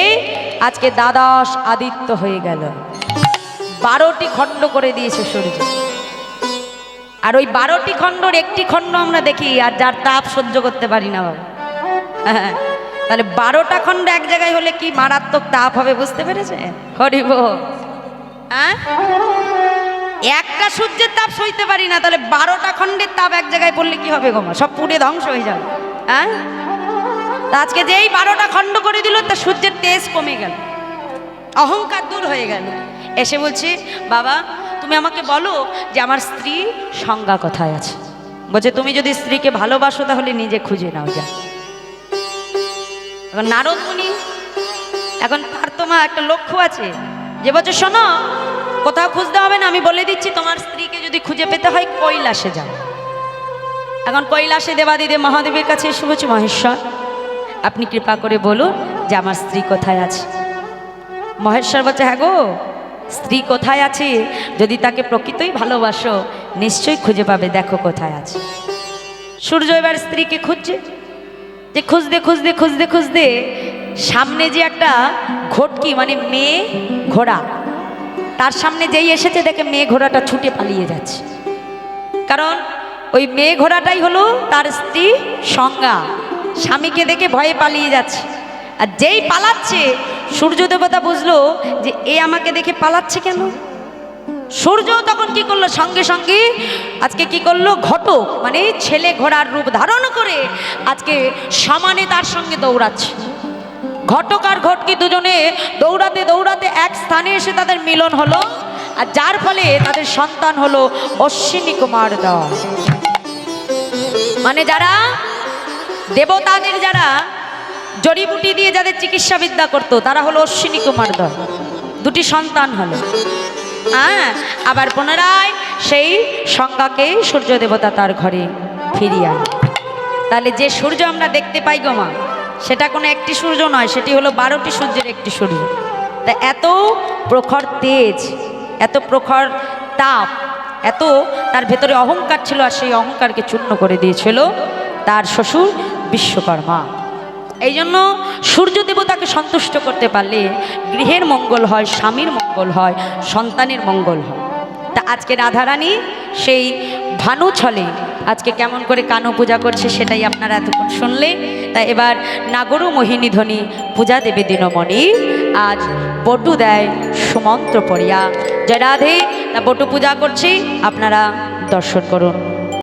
আজকে দ্বাদশ আদিত্য হয়ে গেল। 12টি খণ্ড করে দিয়েছে সূর্য। আর ওই 12টি খণ্ডর একটি খণ্ড আমরা দেখি, আর যার তাপ সহ্য করতে পারি না বাবা। হ্যাঁ, তাহলে 12টা খণ্ড এক জায়গায় হলে কি মারাত্মক তাপ হবে, বুঝতে পেরেছে? হরিব। হ্যাঁ, একটা সূর্যের তাপ সইতে পারি না, তাহলে 12টা খণ্ডের তাপ এক জায়গায় পড়লে কি হবে গো মা? সব পুড়ে ধ্বংস হয়ে যাবে। হ্যাঁ, আজকে যেই 12টা খণ্ড করে দিল, তা সূর্যের তেজ কমে গেল, অহংকার দূর হয়ে গেল। এসে বলছে, বাবা তুমি আমাকে বলো যে আমার স্ত্রী সংজ্ঞা কোথায় আছে। বলছে, তুমি যদি স্ত্রীকে ভালোবাসো তাহলে নিজে খুঁজে নাও যা। এখন নারদ মুনি, এখন তার তো মা একটা লক্ষ্য আছে, যে বলছে, শোনো কোথাও খুঁজতে হবে না, আমি বলে দিচ্ছি, তোমার স্ত্রীকে যদি খুঁজে পেতে হয় কৈলাসে যাও। এখন কৈলাসে দেবাদিদেব মহাদেবের কাছে এসে বলছে, মহেশ্বর আপনি কৃপা করে বলুন যে আমার স্ত্রী কোথায় আছে। মহেশ্বর বলছে, হ্যাঁ গো, স্ত্রী কোথায় আছে, যদি তাকে প্রকৃতই ভালোবাসো নিশ্চয়ই খুঁজে পাবে, দেখো কোথায় আছে। সূর্য এবার স্ত্রীকে খুঁজছে, যে খুঁজতে খুঁজতে খুঁজতে খুঁজতে সামনে যে একটা ঘটকি, মানে মেয়ে ঘোড়া, তার সামনে যেই এসেছে দেখে মেয়ে ঘোড়াটা ছুটে পালিয়ে যাচ্ছে। কারণ ওই মেয়ে ঘোড়াটাই হলো তার স্ত্রী সংজ্ঞা, স্বামীকে দেখে ভয়ে পালিয়ে যাচ্ছে। আর যেই পালাচ্ছে, সূর্য দেবতা বুঝলো যে এ আমাকে দেখে পালাচ্ছে কেন, সূর্য তখন কি করলো, সঙ্গে সঙ্গে আজকে কি করলো, ঘটক মানে ছেলে ঘোড়ার রূপ ধারণ করে আজকে সমানে তার সঙ্গে দৌড়াচ্ছে। ঘটক আর ঘটকি দুজনে দৌড়াতে দৌড়াতে এক স্থানে এসে তাদের মিলন হলো, আর যার ফলে তাদের সন্তান হলো অশ্বিনী কুমার দল। মানে যারা দেবতাদের যারা জড়িবুটি দিয়ে যাদের চিকিৎসা বিদ্যা করতো তারা হলো অশ্বিনী কুমার দল। দুটি সন্তান হলো। হ্যাঁ, আবার পুনরায় সেই সংজ্ঞাকে সূর্য দেবতা তার ঘরে ফিরিয়ে আনে। তাহলে যে সূর্য আমরা দেখতে পাই গো মা, সেটা কোনো একটি সূর্য নয়, সেটি হলো 12টি সূর্যের একটি সূর্য। তা এত প্রখর তেজ, এত প্রখর তাপ, এত তার ভেতরে অহংকার ছিল, আর সেই অহংকারকে চূর্ণ করে দিয়েছিল তার শ্বশুর বিশ্বকর্মা। এই জন্য সূর্য দেবতাকে সন্তুষ্ট করতে পারলে গৃহের মঙ্গল হয়, স্বামীর মঙ্গল হয়, সন্তানের মঙ্গল হয়। তা আজকে রাধারানী সেই ভানু ছলে আজকে কেমন করে কানু পূজা করছে সেটাই আপনারা এতক্ষণ শুনলে। তা এবার নাগরু মোহিনী ধ্বনি পূজা দেবে দিনমণি, আজ বটু দেয় সুমন্ত্র পড়িয়া। জয় রাধে। তা বটু পূজা করছি, আপনারা দর্শন করুন।